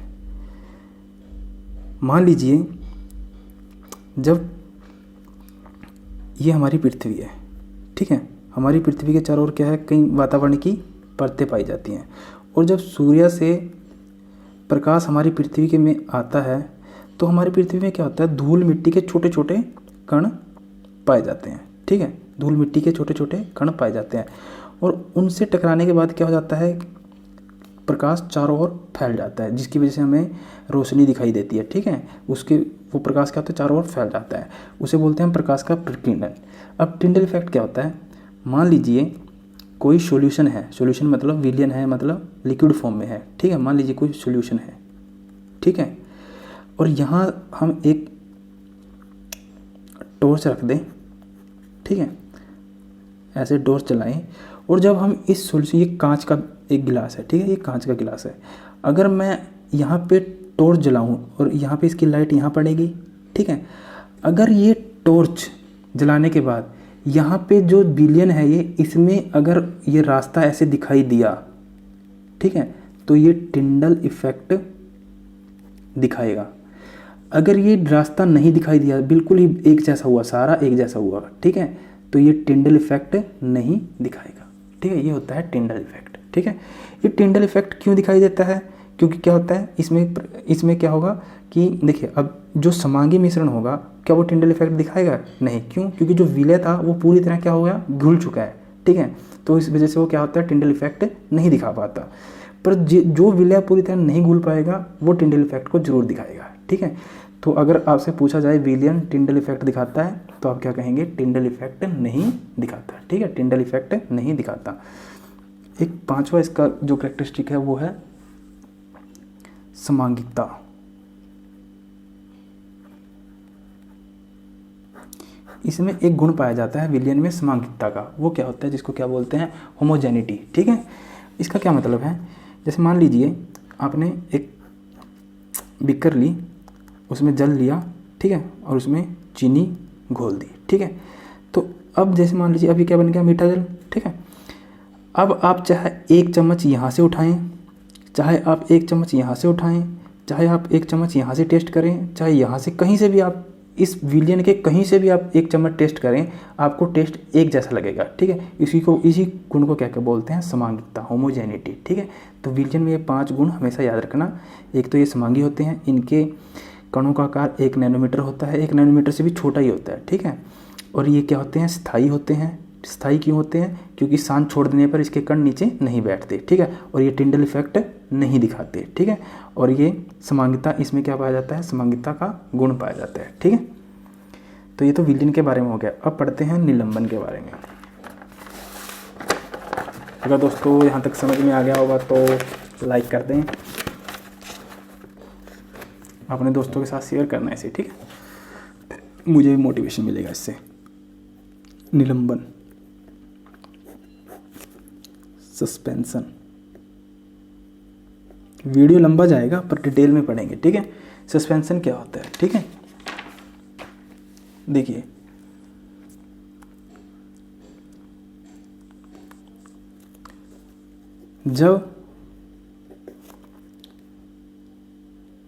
मान लीजिए जब ये हमारी पृथ्वी है, ठीक है। हमारी पृथ्वी के चारों ओर क्या है? कई वातावरण की परतें पाई जाती हैं। और जब सूर्य से प्रकाश हमारी पृथ्वी के में आता है तो हमारी पृथ्वी में क्या होता है? धूल मिट्टी के छोटे छोटे कण पाए जाते हैं, ठीक है। धूल मिट्टी के छोटे छोटे कण पाए जाते हैं और उनसे टकराने के बाद क्या हो जाता है? प्रकाश चारों ओर फैल जाता है, जिसकी वजह से हमें रोशनी दिखाई देती है, ठीक है। वो प्रकाश क्या होता है? चारों ओर फैल जाता है। उसे बोलते हैं प्रकाश का प्रकीर्णन। अब टिंडल इफेक्ट क्या होता है? मान लीजिए कोई सॉल्यूशन है, सॉल्यूशन मतलब विलयन है, मतलब लिक्विड फॉर्म में है, ठीक है। मान लीजिए कोई सॉल्यूशन है, ठीक है। और यहाँ हम एक टॉर्च रख दें, ठीक है, ऐसे टॉर्च चलाएं, और जब हम इस सॉल्यूशन, ये कांच का एक गिलास है, ठीक है, ये कांच का गिलास है, अगर मैं यहाँ पे टॉर्च जलाऊं और यहाँ पे इसकी लाइट यहाँ पड़ेगी, ठीक है, अगर ये टॉर्च जलाने के बाद यहाँ पे जो विलयन है ये, इसमें अगर ये रास्ता ऐसे दिखाई दिया, ठीक है, तो ये टिंडल इफेक्ट दिखाएगा। अगर ये रास्ता नहीं दिखाई दिया, बिल्कुल ही एक जैसा हुआ, सारा एक जैसा हुआ, ठीक है, तो ये टिंडल इफेक्ट नहीं दिखाएगा, ठीक है, ये होता है टिंडल इफेक्ट, ठीक है। ये टिंडल इफेक्ट क्यों दिखाई देता है? क्योंकि क्या होता है इसमें क्या होगा कि देखिए, अब जो समांगी मिश्रण होगा, क्या वो टिंडल इफेक्ट दिखाएगा? नहीं। क्यों? क्योंकि जो विलय था वो पूरी तरह क्या हो गया, घुल चुका है, ठीक है, तो इस वजह से वो क्या होता है, टिंडल इफेक्ट नहीं दिखा पाता। पर जो विलय पूरी तरह नहीं घुल पाएगा वो टिंडल इफेक्ट को जरूर दिखाएगा, ठीक है। तो अगर आपसे पूछा जाए विलयन टिंडल इफेक्ट दिखाता है, तो आप क्या कहेंगे? टिंडल इफेक्ट नहीं दिखाता, ठीक है, टिंडल इफेक्ट नहीं दिखाता। एक पांचवा इसका जो कैरेक्टरिस्टिक है वो है समांगिकता। इसमें एक गुण पाया जाता है विलयन में समांगिकता का, वो क्या होता है, जिसको क्या बोलते हैं, होमोजेनिटी, ठीक है। इसका क्या मतलब है? जैसे मान लीजिए आपने एक बीकर ली, उसमें जल लिया, ठीक है, और उसमें चीनी घोल दी, ठीक है, तो अब जैसे मान लीजिए अभी क्या बन गया, मीठा जल, ठीक है। अब आप चाहे एक चम्मच यहाँ से उठाएं, चाहे आप एक चम्मच यहाँ से उठाएं, चाहे आप एक चम्मच यहाँ से टेस्ट करें, चाहे यहाँ से कहीं से भी आप इस विलयन के कहीं से भी आप एक चम्मच टेस्ट करें, आपको टेस्ट एक जैसा लगेगा, ठीक है। इसी गुण को क्या बोलते हैं, समांगिकता, होमोजेनिटी, ठीक है। तो विलयन में ये 5 गुण हमेशा याद रखना। एक तो ये समांगी होते हैं, इनके कणों का आकार 1 नैनोमीटर होता है, 1 नैनोमीटर से भी छोटा ही होता है, ठीक है। और ये क्या होते हैं, स्थायी होते हैं। स्थायी क्यों होते हैं? क्योंकि सांस छोड़ देने पर इसके कण नीचे नहीं बैठते, ठीक है, और ये टिंडल इफेक्ट नहीं दिखाते, ठीक है। और ये समांगिता, इसमें क्या पाया जाता है, समांगिता का गुण पाया जाता है, ठीक है। तो ये तो विलयन के बारे में हो गया। अब पढ़ते हैं निलंबन के बारे में। अगर दोस्तों यहाँ तक समझ में आ गया होगा तो लाइक कर दें, अपने दोस्तों के साथ शेयर करना है इसे, ठीक है, मुझे भी मोटिवेशन मिलेगा इससे। निलंबन, सस्पेंशन, वीडियो लंबा जाएगा पर डिटेल में पढ़ेंगे, ठीक है। सस्पेंशन क्या होता है, ठीक है, देखिए जब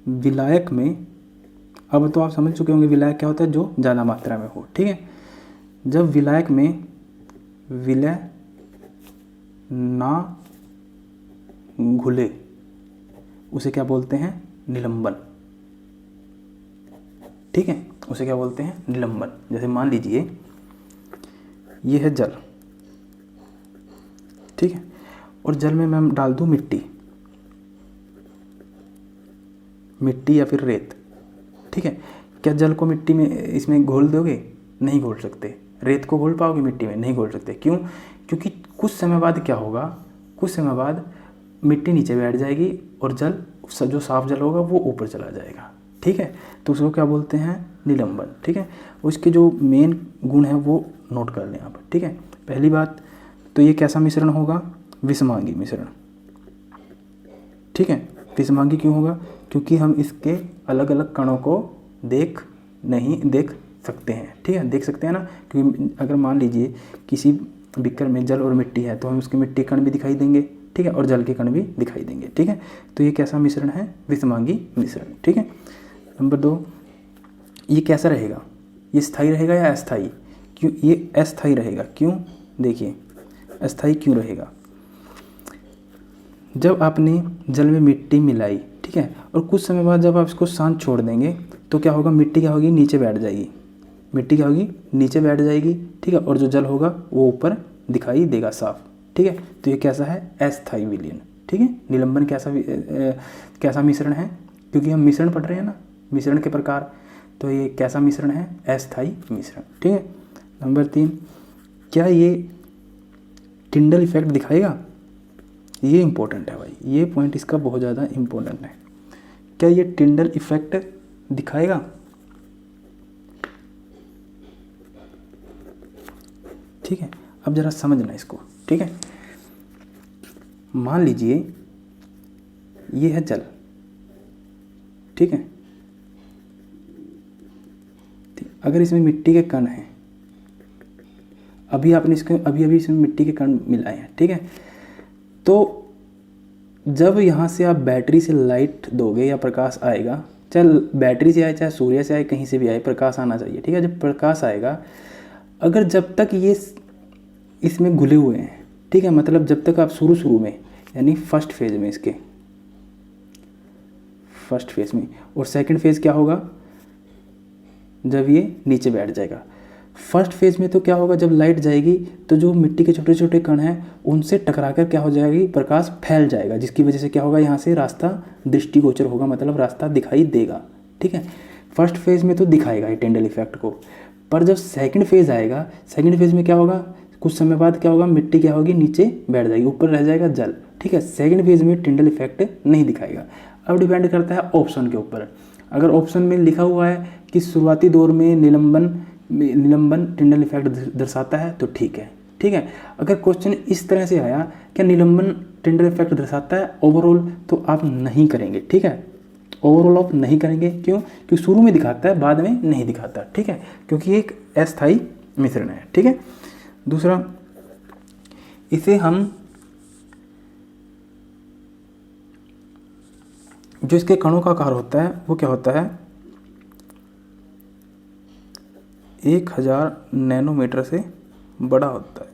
विलायक में, अब तो आप समझ चुके होंगे विलायक क्या होता है, जो ज़्यादा मात्रा में हो, ठीक है। जब विलायक में विलय ना घुले उसे क्या बोलते हैं, निलंबन, ठीक है, उसे क्या बोलते हैं, निलंबन। जैसे मान लीजिए ये है जल, ठीक है, और जल में मैं डाल दूं मिट्टी या फिर रेत, ठीक है। क्या जल को मिट्टी में इसमें घोल दोगे? नहीं घोल सकते। रेत को घोल पाओगे मिट्टी में? नहीं घोल सकते। क्यों? क्योंकि कुछ समय बाद क्या होगा, कुछ समय बाद मिट्टी नीचे बैठ जाएगी और जल, जो साफ जल होगा वो ऊपर चला जाएगा, ठीक है। तो उसको क्या बोलते हैं, निलंबन, ठीक है। उसके जो मेन गुण है वो नोट कर लें आप, ठीक है। पहली बात तो ये कैसा मिश्रण होगा, विषमांगी मिश्रण, ठीक है। विषमांगी क्यों होगा? क्योंकि हम इसके अलग अलग कणों को देख सकते हैं, ठीक है, देख सकते हैं ना। क्योंकि अगर मान लीजिए किसी बीकर में जल और मिट्टी है तो हम उसके मिट्टी कण भी दिखाई देंगे, ठीक है, और जल के कण भी दिखाई देंगे, ठीक है। तो ये कैसा मिश्रण है, विषमांगी मिश्रण, ठीक है। नंबर 2, ये कैसा रहेगा, ये स्थायी रहेगा या अस्थायी? क्यों ये अस्थायी रहेगा? क्यों? देखिए अस्थायी क्यों रहेगा, जब आपने जल में मिट्टी मिलाई, ठीक है, और कुछ समय बाद जब आप इसको सांस छोड़ देंगे तो क्या होगा, मिट्टी क्या होगी, नीचे बैठ जाएगी, मिट्टी क्या होगी, नीचे बैठ जाएगी, ठीक है, और जो जल होगा वो ऊपर दिखाई देगा साफ, ठीक है। तो ये कैसा है, अस्थायी विलयन, ठीक है। निलंबन कैसा मिश्रण है, क्योंकि हम मिश्रण पढ़ रहे हैं ना, मिश्रण के प्रकार, तो ये कैसा मिश्रण है, अस्थायी मिश्रण, ठीक है। नंबर 3, क्या ये टिंडल इफेक्ट दिखाएगा? ये इंपॉर्टेंट है भाई, ये पॉइंट इसका बहुत ज़्यादा इंपॉर्टेंट है। क्या ये टिंडल इफेक्ट दिखाएगा? ठीक है, अब ज़रा समझना इसको, ठीक है। मान लीजिए ये है जल, ठीक है। अगर इसमें मिट्टी के कण हैं, अभी आपने इसको अभी इसमें मिट्टी के कण मिलाए हैं, ठीक है। तो जब यहाँ से आप बैटरी से लाइट दोगे या प्रकाश आएगा, चाहे बैटरी से आए चाहे सूर्य से आए, कहीं से भी आए, प्रकाश आना चाहिए, ठीक है। जब प्रकाश आएगा, अगर जब तक ये इसमें घुले हुए हैं, ठीक है, मतलब जब तक आप शुरू में यानी फर्स्ट फेज में, इसके फर्स्ट फेज में, और सेकंड फेज क्या होगा जब ये नीचे बैठ जाएगा। फर्स्ट फेज में तो क्या होगा, जब लाइट जाएगी तो जो मिट्टी के छोटे छोटे कण हैं उनसे टकराकर क्या हो जाएगी, प्रकाश फैल जाएगा, जिसकी वजह से क्या होगा, यहाँ से रास्ता दृष्टिगोचर होगा, मतलब रास्ता दिखाई देगा, ठीक है। फर्स्ट फेज में तो दिखाएगा ये टिंडल इफेक्ट को, पर जब सेकंड फेज आएगा, सेकंड फेज में क्या होगा, कुछ समय बाद क्या होगा, मिट्टी क्या होगी, नीचे बैठ जाएगी, ऊपर रह जाएगा जल, ठीक है। सेकंड फेज में टिंडल इफेक्ट नहीं दिखाएगा। अब डिपेंड करता है ऑप्शन के ऊपर। अगर ऑप्शन में लिखा हुआ है कि शुरुआती दौर में निलंबन टिंडल इफेक्ट दर्शाता है तो ठीक है, ठीक है। अगर क्वेश्चन इस तरह से आया क्या निलंबन टिंडल इफेक्ट दर्शाता है ओवरऑल, तो आप नहीं करेंगे, ठीक है। ओवरऑल आप नहीं करेंगे, क्यों? क्योंकि शुरू में दिखाता है, बाद में नहीं दिखाता, ठीक है, क्योंकि एक अस्थायी मिश्रण है, ठीक है। दूसरा, इसे हम जो इसके कणों का आकार होता है वो क्या होता है, 1000 नैनोमीटर से बड़ा होता है,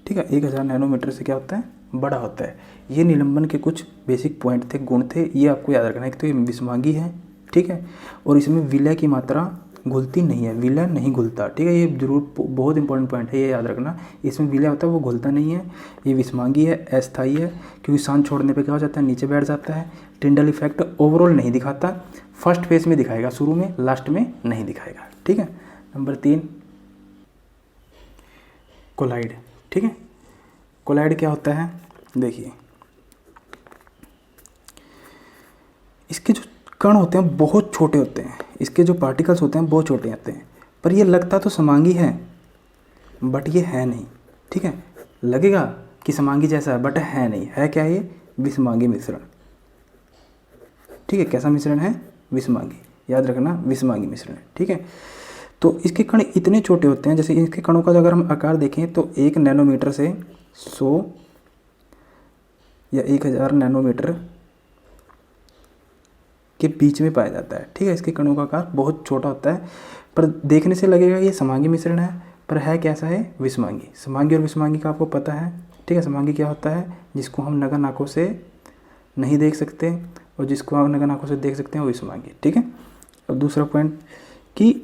ठीक है। 1000 नैनोमीटर से क्या होता है, बड़ा होता है। ये निलंबन के कुछ बेसिक पॉइंट थे, गुण थे, ये आपको याद रखना है। एक तो ये विषमांगी है, ठीक है, और इसमें विलय की मात्रा घुलती नहीं है, विलय नहीं घुलता, ठीक है। ये जरूर बहुत इंपॉर्टेंट पॉइंट है, ये याद रखना। इसमें विलय होता है वो घुलता नहीं है। ये विषमांगी है, अस्थायी है, क्योंकि सांस छोड़ने पे क्या हो जाता है, नीचे बैठ जाता है। टिंडल इफेक्ट ओवरऑल नहीं दिखाता, फर्स्ट फेज में दिखाएगा, शुरू में, लास्ट में नहीं दिखाएगा, ठीक है। नंबर 3, कोलाइड, ठीक है। कोलाइड क्या होता है, देखिए इसके जो कण होते हैं बहुत छोटे होते हैं, इसके जो पार्टिकल्स होते हैं बहुत छोटे होते हैं, पर ये लगता तो समांगी है बट ये है नहीं, ठीक है। लगेगा कि समांगी जैसा है बट है नहीं, है क्या, ये विषमांगी मिश्रण, ठीक है। कैसा मिश्रण है, विषमांगी, याद रखना, विषमांगी मिश्रण है, ठीक है। तो इसके कण इतने छोटे होते हैं, जैसे इसके कणों का अगर हम आकार देखें तो 1 नैनोमीटर से 100 या 1000 नैनोमीटर के बीच में पाया जाता है, ठीक है। इसके कणों का आकार बहुत छोटा होता है, पर देखने से लगेगा ये समांगी मिश्रण है, पर है कैसा है, विषमांगी। समांगी और विषमांगी का आपको पता है, ठीक है। समांगी क्या होता है, जिसको हम नग्न आंखों से नहीं देख सकते, और जिसको हम नग्न आंखों से देख सकते हैं वो विषमांगी, ठीक है। अब दूसरा पॉइंट कि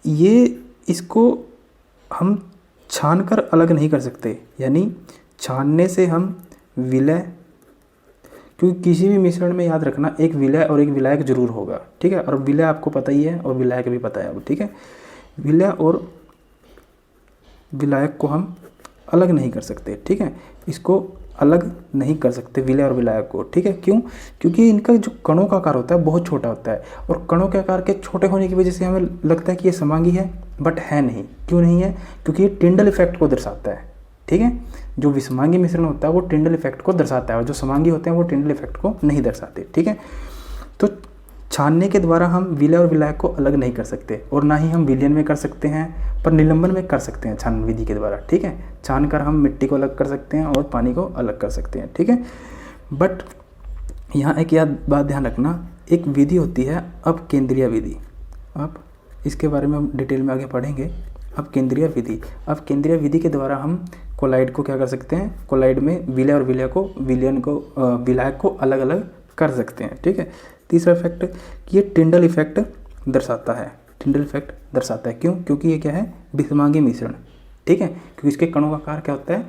ये इसको हम छान कर अलग नहीं कर सकते, यानी छानने से हम विलय, क्योंकि किसी भी मिश्रण में याद रखना एक विलय और एक विलायक जरूर होगा, ठीक है। और विलय आपको पता ही है और विलायक भी पता है अब, ठीक है। विलय और विलायक को हम अलग नहीं कर सकते, ठीक है। इसको अलग नहीं कर सकते विलय और विलायक को, ठीक है। क्यों? क्योंकि इनका जो कणों का आकार होता है बहुत छोटा होता है, और कणों के आकार के छोटे होने की वजह से हमें लगता है कि ये समांगी है, बट है नहीं। क्यों नहीं है? क्योंकि ये टिंडल इफेक्ट को दर्शाता है, ठीक है। जो विषमांगी मिश्रण होता है वो टिंडल इफेक्ट को दर्शाता है, और जो समांगी होते हैं वो टिंडल इफेक्ट को नहीं दर्शाते, ठीक है। तो छानने के द्वारा हम विलय और विलायक को अलग नहीं कर सकते, और ना ही हम विलयन में कर सकते हैं, पर निलंबन में कर सकते हैं छानन विधि के द्वारा, ठीक है। छान कर हम मिट्टी को अलग कर सकते हैं और पानी को अलग कर सकते हैं, ठीक है। बट यहाँ एक बात ध्यान रखना, एक विधि होती है अपकेंद्रीय विधि। अब इसके बारे में हम डिटेल में आगे पढ़ेंगे। अपकेंद्रीय विधि, अपकेंद्रीय विधि के द्वारा हम कोलाइड को क्या कर सकते हैं, कोलाइड में विलय और विलय को, विलायक को अलग अलग कर सकते हैं, ठीक है। तीसरा इफेक्ट, ये टिंडल इफेक्ट दर्शाता है, टिंडल इफेक्ट दर्शाता है। क्यों? क्योंकि ये क्या है, विषमांगी मिश्रण, ठीक है। क्योंकि इसके कणों का आकार क्या होता है,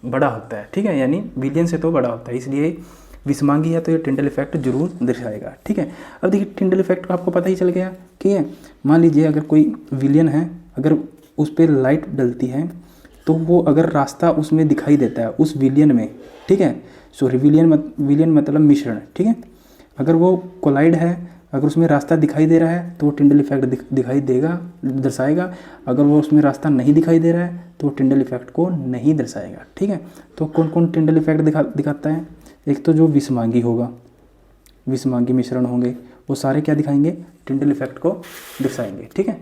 बड़ा होता है, ठीक है, यानी विलयन से तो बड़ा होता है, इसलिए विषमांगी है तो ये टिंडल इफेक्ट जरूर दर्शाएगा, ठीक है। अब देखिए टिंडल इफेक्ट का आपको पता ही चल गया, ठीक है। मान लीजिए अगर कोई विलयन है, अगर उस पर लाइट डलती है तो वो अगर रास्ता उसमें दिखाई देता है उस विलयन में, ठीक है, सॉरी विलयन मतलब मिश्रण, ठीक है। अगर वो कोलाइड है अगर उसमें रास्ता दिखाई दे रहा है तो वो टिंडल इफेक्ट दिखाई देगा, दर्शाएगा। अगर वो उसमें रास्ता नहीं दिखाई दे रहा है तो वो टिंडल इफेक्ट को नहीं दर्शाएगा। ठीक है, तो कौन कौन टिंडल इफेक्ट दिखाता है? एक तो जो विषमांगी होगा, विषमांगी मिश्रण होंगे, वो सारे क्या दिखाएंगे? टिंडल इफेक्ट को दर्शाएंगे। ठीक है,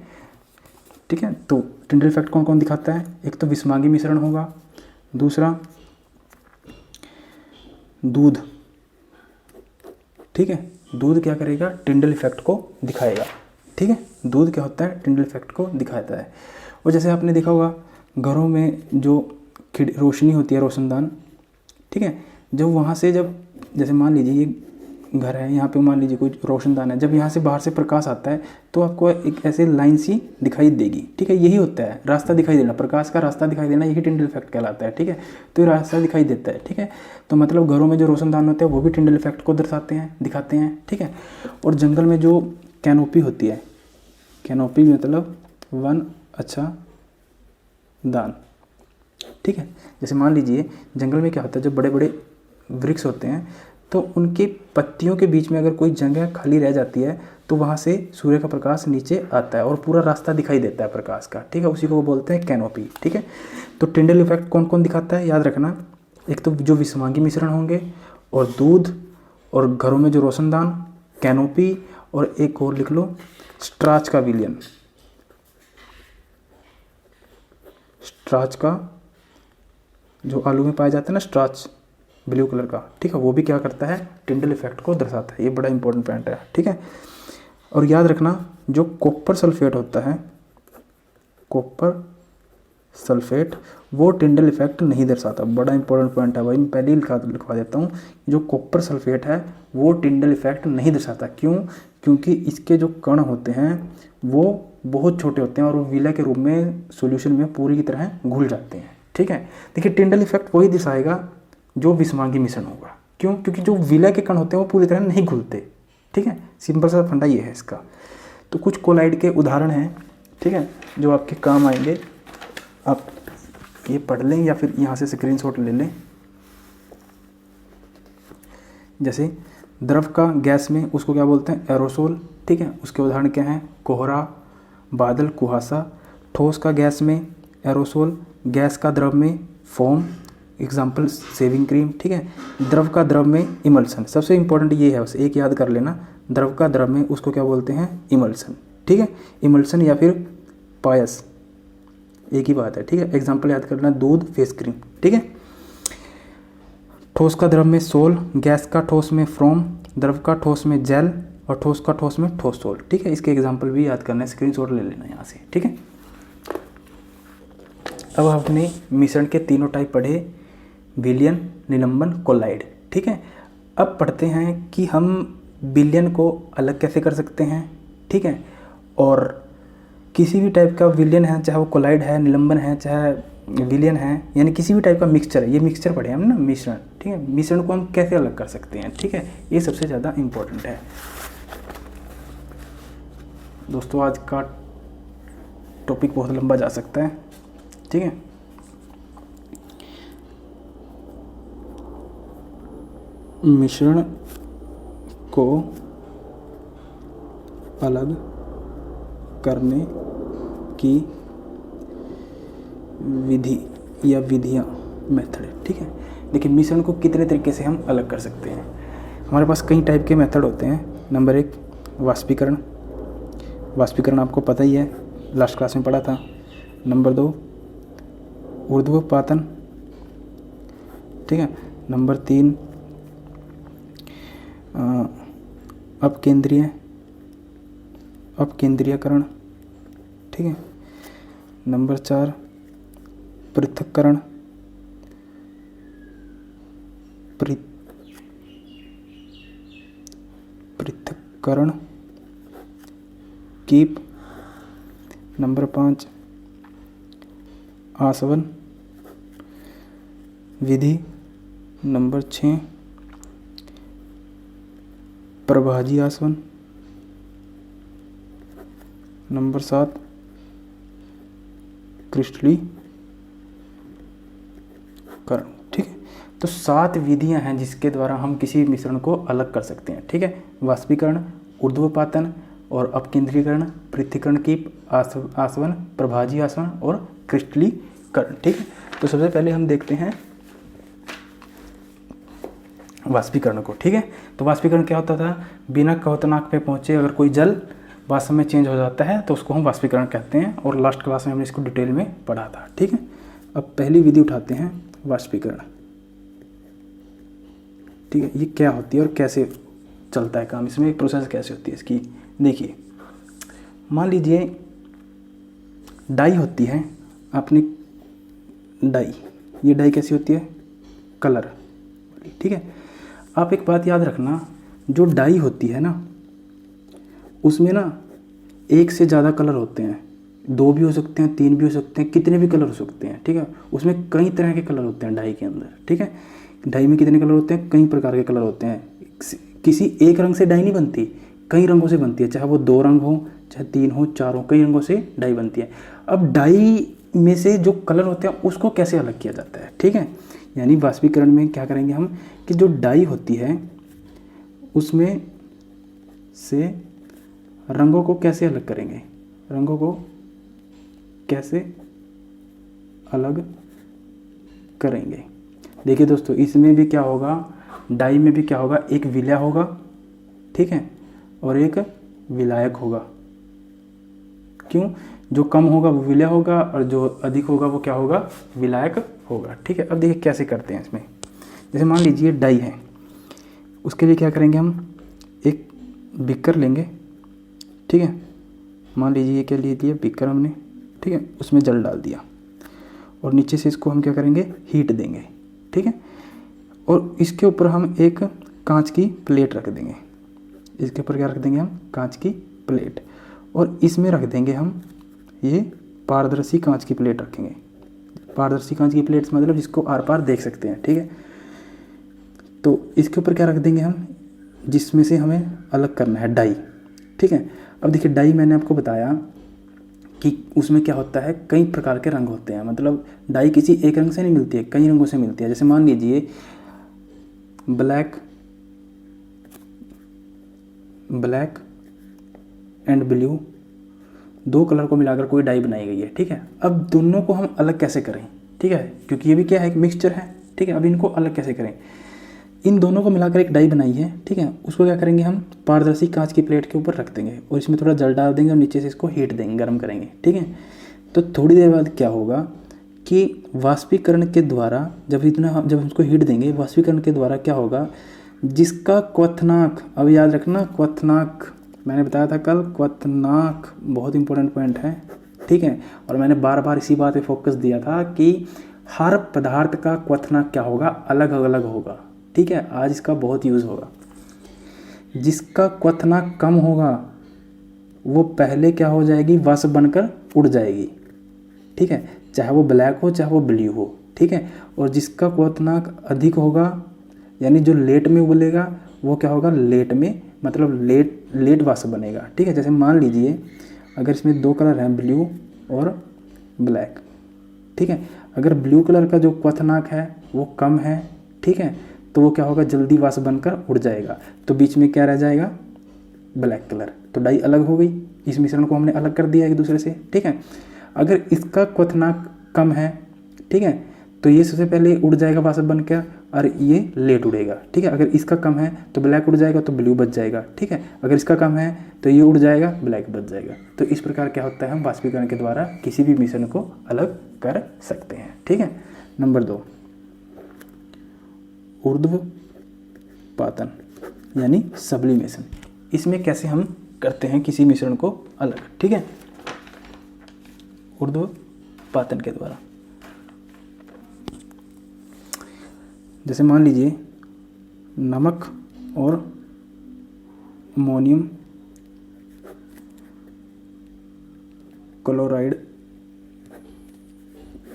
ठीक है। तो टिंडल इफेक्ट कौन कौन दिखाता है? एक तो विषमांगी मिश्रण होगा, दूसरा दूध। ठीक है, दूध क्या करेगा? टिंडल इफेक्ट को दिखाएगा। ठीक है, दूध क्या होता है? टिंडल इफेक्ट को दिखाता है। और जैसे आपने देखा होगा घरों में जो रोशनी होती है, रोशनदान, ठीक है, जब वहाँ से जैसे मान लीजिए ये घर है, यहाँ पे मान लीजिए कोई रोशनदान है, जब यहाँ से बाहर से प्रकाश आता है तो आपको एक ऐसे लाइन सी दिखाई देगी। ठीक है, यही होता है, रास्ता दिखाई देना, प्रकाश का रास्ता दिखाई देना, यही टिंडल इफेक्ट कहलाता है। ठीक है, तो ये रास्ता दिखाई देता है। ठीक है, तो मतलब घरों में जो रोशनदान होते हैं वो भी टिंडल इफेक्ट को दर्शाते हैं, दिखाते हैं। ठीक है, और जंगल में जो कैनोपी होती है, कैनोपी मतलब वन अच्छा दान। ठीक है, जैसे मान लीजिए जंगल में क्या होता है, जो बड़े बड़े वृक्ष होते हैं तो उनकी पत्तियों के बीच में अगर कोई जगह खाली रह जाती है तो वहाँ से सूर्य का प्रकाश नीचे आता है और पूरा रास्ता दिखाई देता है प्रकाश का। ठीक है, उसी को वो बोलते हैं कैनोपी। ठीक है, तो टिंडल इफेक्ट कौन कौन दिखाता है? याद रखना, एक तो जो विषमांगी मिश्रण होंगे, और दूध, और घरों में जो रोशनदान, कैनोपी, और एक और लिख लो, स्ट्राच का विलयन। स्ट्राच का जो आलू में पाया जाता है ना, स्ट्राच ब्लू कलर का, ठीक है, वो भी क्या करता है? टिंडल इफेक्ट को दर्शाता है। ये बड़ा इंपॉर्टेंट पॉइंट है। ठीक है, और याद रखना जो कॉपर सल्फेट होता है, कॉपर सल्फेट, वो टिंडल इफेक्ट नहीं दर्शाता। बड़ा इंपॉर्टेंट पॉइंट है भाई, मैं पहले ही लिखवा देता हूँ। जो कॉपर सल्फेट है वो टिंडल इफेक्ट नहीं दर्शाता। क्यों? क्योंकि इसके जो कण होते हैं वो बहुत छोटे होते हैं और वो विलय के रूप में सॉल्यूशन में पूरी की तरह घुल जाते हैं। ठीक है, देखिए टिंडल इफेक्ट वही दर्शाएगा जो विषमांगी मिश्रण होगा। क्यों? क्योंकि जो विलय के कण होते हैं वो पूरी तरह नहीं घुलते। ठीक है, सिंपल सा फंडा ये है इसका। तो कुछ कोलाइड के उदाहरण हैं, ठीक है, जो आपके काम आएंगे। आप ये पढ़ लें या फिर यहाँ से स्क्रीनशॉट ले लें। जैसे द्रव का गैस में उसको क्या बोलते हैं? एरोसोल। ठीक है, उसके उदाहरण क्या हैं? कोहरा, बादल, कुहासा। ठोस का गैस में एरोसोल, गैस का द्रव में फोम, एग्जाम्पल शेविंग क्रीम। ठीक है, द्रव का द्रव में इमल्सन। सबसे इंपॉर्टेंट ये है, बस एक याद कर लेना, द्रव का द्रव में उसको क्या बोलते हैं? इमल्सन। ठीक है, इमल्सन या फिर पायस, एक ही बात है। ठीक है, एग्जाम्पल याद करना, दूध, फेस क्रीम। ठीक है, ठोस का द्रव में सोल, गैस का ठोस में फ्रोम, द्रव का ठोस में जेल, और ठोस का ठोस में ठोसोल। ठीक है, इसके एग्जाम्पल भी याद करना है, स्क्रीनशॉट ले लेना यहाँ से। ठीक है, अब हमने मिश्रण के तीनों टाइप पढ़े, विलयन, निलंबन, कोलाइड। ठीक है, अब पढ़ते हैं कि हम विलयन को अलग कैसे कर सकते हैं। ठीक है, और किसी भी टाइप का विलयन है, चाहे वो कोलाइड है, निलंबन है, चाहे विलयन है, यानी किसी भी टाइप का मिक्सचर है, ये मिक्सचर पढ़े हम ना, मिश्रण। ठीक है, मिश्रण को हम कैसे अलग कर सकते हैं। ठीक है, ये सबसे ज़्यादा इम्पोर्टेंट है दोस्तों। आज का टॉपिक बहुत लंबा जा सकता है। ठीक है, मिश्रण को अलग करने की विधि या विधियाँ, मेथड। ठीक है, देखिए मिश्रण को कितने तरीके से हम अलग कर सकते हैं। हमारे पास कई टाइप के मेथड होते हैं। नंबर 1 वाष्पीकरण। वाष्पीकरण आपको पता ही है, लास्ट क्लास में पढ़ा था। नंबर 2 ऊर्ध्वपातन। ठीक है, नंबर 3 अपकेंद्रीयकरण। ठीक है, नंबर 4 पृथक्करण। पृथक्करण कीप। नंबर 5 आसवन विधि। नंबर 6 प्रभाजी आसवन। नंबर 7 क्रिस्टलीकरण। ठीक है, तो 7 विधियां हैं जिसके द्वारा हम किसी मिश्रण को अलग कर सकते हैं। ठीक है, वाष्पीकरण, ऊर्ध्वपातन और अपकेंद्रीकरण, पृथक्करण की आसवन, प्रभाजी आसवन और क्रिस्टलीकरण। ठीक है, तो सबसे पहले हम देखते हैं वाष्पीकरण को। ठीक है, तो वाष्पीकरण क्या होता था, बिना क्वथनांक पे पहुंचे अगर कोई जल वाष्प में चेंज हो जाता है तो उसको हम वाष्पीकरण कहते हैं, और लास्ट क्लास में हमने इसको डिटेल में पढ़ा था। ठीक है, अब पहली विधि उठाते हैं वाष्पीकरण। ठीक है, ये क्या होती है और कैसे चलता है काम, इसमें एक प्रोसेस कैसे होती है इसकी। देखिए, मान लीजिए डाई होती है अपनी डाई, ये डाई कैसी होती है, कलर वाली। ठीक है, आप एक बात याद रखना, जो डाई होती है ना उसमें ना एक से ज़्यादा कलर होते हैं, 2 भी हो सकते हैं, 3 भी हो सकते हैं, कितने भी कलर हो सकते हैं। ठीक है, उसमें कई तरह के कलर होते हैं डाई के अंदर। ठीक है, डाई में कितने कलर होते हैं, कई प्रकार के कलर होते हैं। किसी एक रंग से डाई नहीं बनती, कई रंगों से बनती है, चाहे वो 2 रंग हो, चाहे 3 हो, 4 हो, कई रंगों से डाई बनती है। अब डाई में से जो कलर होते हैं उसको कैसे अलग किया जाता है। ठीक है, यानी वाष्पीकरण में क्या करेंगे हम कि जो डाई होती है उसमें से रंगों को कैसे अलग करेंगे, रंगों को कैसे अलग करेंगे। देखिए दोस्तों, इसमें भी क्या होगा, डाई में भी क्या होगा, एक विलय होगा, ठीक है, और एक विलायक होगा। क्यों, जो कम होगा वो विलय होगा और जो अधिक होगा वो क्या होगा, विलायक होगा। ठीक है, अब देखिए कैसे करते हैं इसमें। जैसे मान लीजिए डाई है, उसके लिए क्या करेंगे, हम एक बीकर लेंगे। ठीक है, मान लीजिए ये क्या ले लिया बीकर हमने। ठीक है, उसमें जल डाल दिया और नीचे से इसको हम क्या करेंगे, हीट देंगे। ठीक है, और इसके ऊपर हम एक कांच की प्लेट रख देंगे। इसके ऊपर क्या रख देंगे हम, कांच की प्लेट, और इसमें रख देंगे हम ये पारदर्शी कांच की प्लेट रखेंगे। पारदर्शी कांच की प्लेट्स मतलब जिसको आर पार देख सकते हैं। ठीक है, तो इसके ऊपर क्या रख देंगे हम, जिसमें से हमें अलग करना है डाई। ठीक है, अब देखिए डाई मैंने आपको बताया कि उसमें क्या होता है, कई प्रकार के रंग होते हैं, मतलब डाई किसी एक रंग से नहीं मिलती है, कई रंगों से मिलती है। जैसे मान लीजिए ब्लैक एंड ब्लू, 2 कलर को मिलाकर कोई डाई बनाई गई है। ठीक है, अब दोनों को हम अलग कैसे करें। ठीक है, क्योंकि ये भी क्या है, एक मिक्सचर है। ठीक है, अब इनको अलग कैसे करें, इन दोनों को मिलाकर एक डाई बनाई है। ठीक है, उसको क्या करेंगे, हम पारदर्शी कांच की प्लेट के ऊपर रख देंगे और इसमें थोड़ा जल डाल देंगे और नीचे से इसको हीट देंगे, गर्म करेंगे। ठीक है, तो थोड़ी देर बाद क्या होगा कि वाष्पीकरण के द्वारा जब उसको हीट देंगे, वाष्पीकरण के द्वारा क्या होगा, जिसका क्वथनांक, अब याद रखना क्वथनांक, मैंने बताया था कल, क्वथनांक बहुत इंपॉर्टेंट पॉइंट है। ठीक है, और मैंने बार बार इसी बात पे फोकस दिया था कि हर पदार्थ का क्वथनांक क्या होगा, अलग अलग होगा। ठीक है, आज इसका बहुत यूज़ होगा। जिसका क्वथनांक कम होगा वो पहले क्या हो जाएगी, वाष्प बनकर उड़ जाएगी। ठीक है, चाहे वो ब्लैक हो चाहे वो ब्लू हो। ठीक है, और जिसका क्वथनांक अधिक होगा, यानी जो लेट में उबलेगा वो क्या होगा, लेट में, मतलब लेट वाष्प बनेगा। ठीक है, जैसे मान लीजिए अगर इसमें 2 कलर हैं, ब्लू और ब्लैक। ठीक है, अगर ब्लू कलर का जो क्वथनांक है वो कम है, ठीक है, तो वो क्या होगा, जल्दी वाष्प बनकर उड़ जाएगा, तो बीच में क्या रह जाएगा, ब्लैक कलर। तो डाई अलग हो गई, इस मिश्रण को हमने अलग कर दिया एक दूसरे से। ठीक है, अगर इसका क्वथनांक कम है, ठीक है, तो ये सबसे पहले उड़ जाएगा वाष्प बनकर और ये लेट उड़ेगा। ठीक है, अगर इसका कम है तो ब्लैक उड़ जाएगा तो ब्लू बच जाएगा। ठीक है, अगर इसका कम है तो ये उड़ जाएगा, ब्लैक बच जाएगा। तो इस प्रकार क्या होता है, हम वाष्पीकरण के द्वारा किसी भी मिश्रण को अलग कर सकते हैं। ठीक है, नंबर 2 ऊर्ध्वपातन यानी सब्लिमेशन। इसमें कैसे हम करते हैं किसी मिश्रण को अलग। ठीक है, ऊर्ध्वपातन के द्वारा, जैसे मान लीजिए नमक और अमोनियम क्लोराइड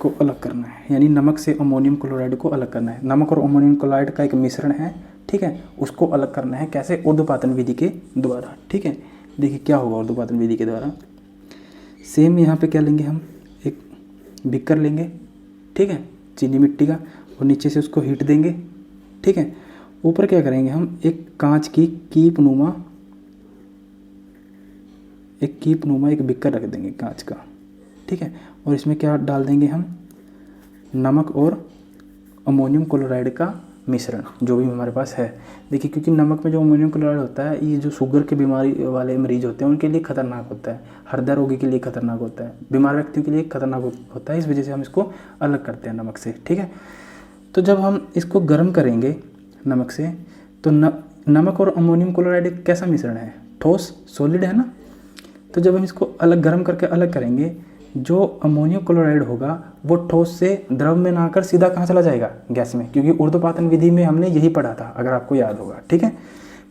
को अलग करना है, यानी नमक से अमोनियम क्लोराइड को अलग करना है। नमक और अमोनियम क्लोराइड का एक मिश्रण है। ठीक है, उसको अलग करना है कैसे, ऊर्ध्वपातन विधि के द्वारा। ठीक है, देखिए क्या होगा ऊर्ध्वपातन विधि के द्वारा। सेम यहाँ पे क्या लेंगे, हम एक बीकर लेंगे, ठीक है, चीनी मिट्टी का, और नीचे से उसको हीट देंगे। ठीक है, ऊपर क्या करेंगे, हम एक कांच की कीप नुमा एक कीप नुमा एक बिक्कर रख देंगे कांच का, ठीक है। और इसमें क्या डाल देंगे हम, नमक और अमोनियम क्लोराइड का मिश्रण जो भी हमारे पास है। देखिए क्योंकि नमक में जो अमोनियम क्लोराइड होता है ये जो शुगर के बीमारी वाले मरीज होते हैं उनके लिए खतरनाक होता है, हृदय रोगी के लिए खतरनाक होता है, बीमार व्यक्तियों के लिए खतरनाक होता है। इस वजह से हम इसको अलग करते हैं नमक से, ठीक है। तो जब हम इसको गर्म करेंगे नमक से, तो नमक और अमोनियम क्लोराइड एक कैसा मिश्रण है, ठोस सॉलिड है ना। तो जब हम इसको अलग गर्म करके अलग करेंगे, जो अमोनियम क्लोराइड होगा वो ठोस से द्रव में ना आकर सीधा कहाँ चला जाएगा, गैस में, क्योंकि ऊर्ध्वपातन विधि में हमने यही पढ़ा था अगर आपको याद होगा, ठीक है।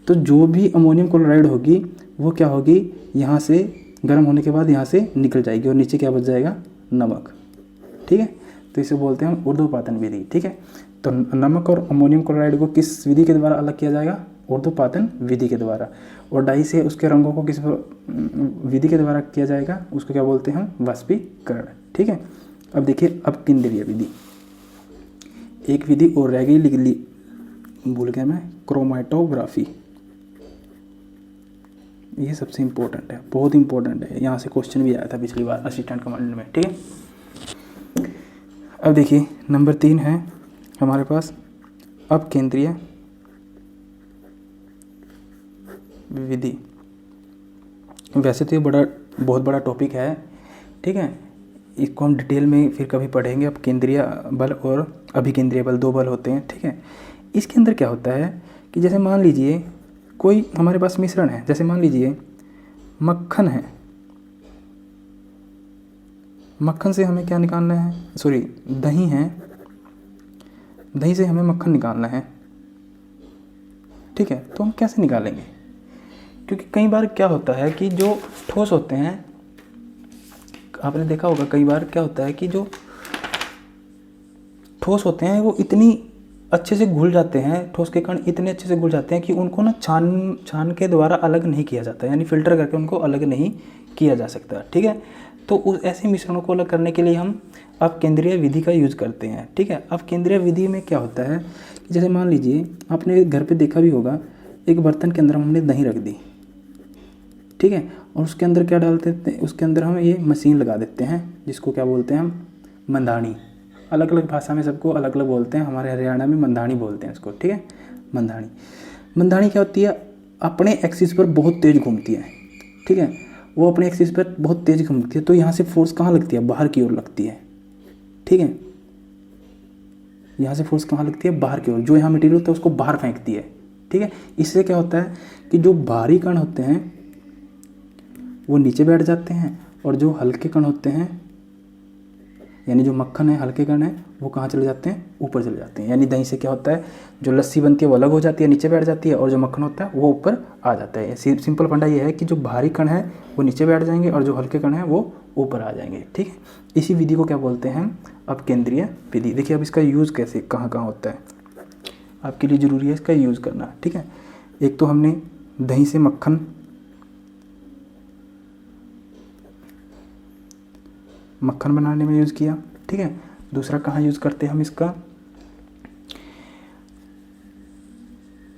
तो जो भी अमोनियम क्लोराइड होगी वो क्या होगी, यहाँ से गर्म होने के बाद यहाँ से निकल जाएगी और नीचे क्या बच जाएगा, नमक, ठीक है। तो इसे बोलते हैं हम ऊर्ध्वपातन विधि, ठीक है। तो नमक और अमोनियम क्लोराइड को किस विधि के द्वारा अलग किया जाएगा, ऊर्ध्वपातन विधि के द्वारा। और डाई से उसके रंगों को किस विधि के द्वारा किया जाएगा, उसको क्या बोलते हैं हम, वाष्पीकरण, ठीक है। अब देखिए अपकेंद्रीय विधि, एक विधि और रह गई, लिख ली भूल गया मैं, क्रोमैटोग्राफी। ये सबसे इम्पोर्टेंट है, बहुत इंपॉर्टेंट है, यहाँ से क्वेश्चन भी आया था पिछली बार असिस्टेंट कमांडेंट में, ठीक है। अब देखिए नंबर 3 है हमारे पास अपकेंद्रीय विधि। वैसे तो ये बहुत बड़ा टॉपिक है, ठीक है। इसको हम डिटेल में फिर कभी पढ़ेंगे। अब केंद्रीय बल और अभिकेंद्रीय बल 2 बल होते हैं, ठीक है। इसके अंदर क्या होता है कि जैसे मान लीजिए कोई हमारे पास मिश्रण है, जैसे मान लीजिए मक्खन है, मक्खन से हमें क्या निकालना है, सॉरी दही है, दही से हमें मक्खन निकालना है, ठीक है। तो हम कैसे निकालेंगे, क्योंकि कई बार क्या होता है कि जो ठोस होते हैं, आपने देखा होगा कई बार क्या होता है कि जो ठोस होते हैं वो इतनी अच्छे से घुल जाते हैं, ठोस के कण इतने अच्छे से घुल जाते हैं कि उनको ना छान के द्वारा अलग नहीं किया जाता, यानी फिल्टर करके उनको अलग नहीं किया जा सकता, ठीक है। तो उस ऐसे मिश्रणों को अलग करने के लिए हम अपकेंद्रीय विधि का यूज करते हैं, ठीक है। अपकेंद्रीय विधि में क्या होता है कि जैसे मान लीजिए आपने घर पे देखा भी होगा, एक बर्तन के अंदर हमने दही रख दी, ठीक है, और उसके अंदर क्या डाल देते हैं, उसके अंदर हम ये मशीन लगा देते हैं जिसको क्या बोलते हैं हम, मंदानी। अलग अलग भाषा में सबको अलग अलग बोलते हैं, हमारे हरियाणा में मंदानी बोलते हैं इसको, ठीक है। मंदानी क्या होती है, अपने एक्सिस पर बहुत तेज घूमती है, ठीक है। वो अपने एक्सिस पर बहुत तेज घूमती है, तो यहाँ से फोर्स कहाँ लगती है, बाहर की ओर लगती है, ठीक है। यहाँ से फोर्स कहाँ लगती है, बाहर की ओर, जो यहाँ मटेरियल होता है उसको बाहर फेंकती है, ठीक है। इससे क्या होता है कि जो भारी कण होते हैं वो नीचे बैठ जाते हैं, और जो हल्के कण होते हैं, यानी जो मक्खन है, हल्के कण है, वो कहाँ चले जाते हैं, ऊपर चले जाते हैं। यानी दही से क्या होता है, जो लस्सी बनती है वो अलग हो जाती है, नीचे बैठ जाती है, और जो मक्खन होता है वो ऊपर आ जाता है। सिंपल फंडा ये है कि जो भारी कण है वो नीचे बैठ जाएंगे और जो हल्के कण है वो ऊपर आ जाएंगे, ठीक है। इसी विधि को क्या बोलते हैं, अपकेंद्रीय विधि। देखिए अब इसका यूज़ कैसे कहाँ कहाँ होता है, आपके लिए ज़रूरी है इसका यूज़ करना, ठीक है। एक तो हमने दही से मक्खन बनाने में यूज़ किया, ठीक है। दूसरा कहाँ यूज़ करते हैं हम इसका,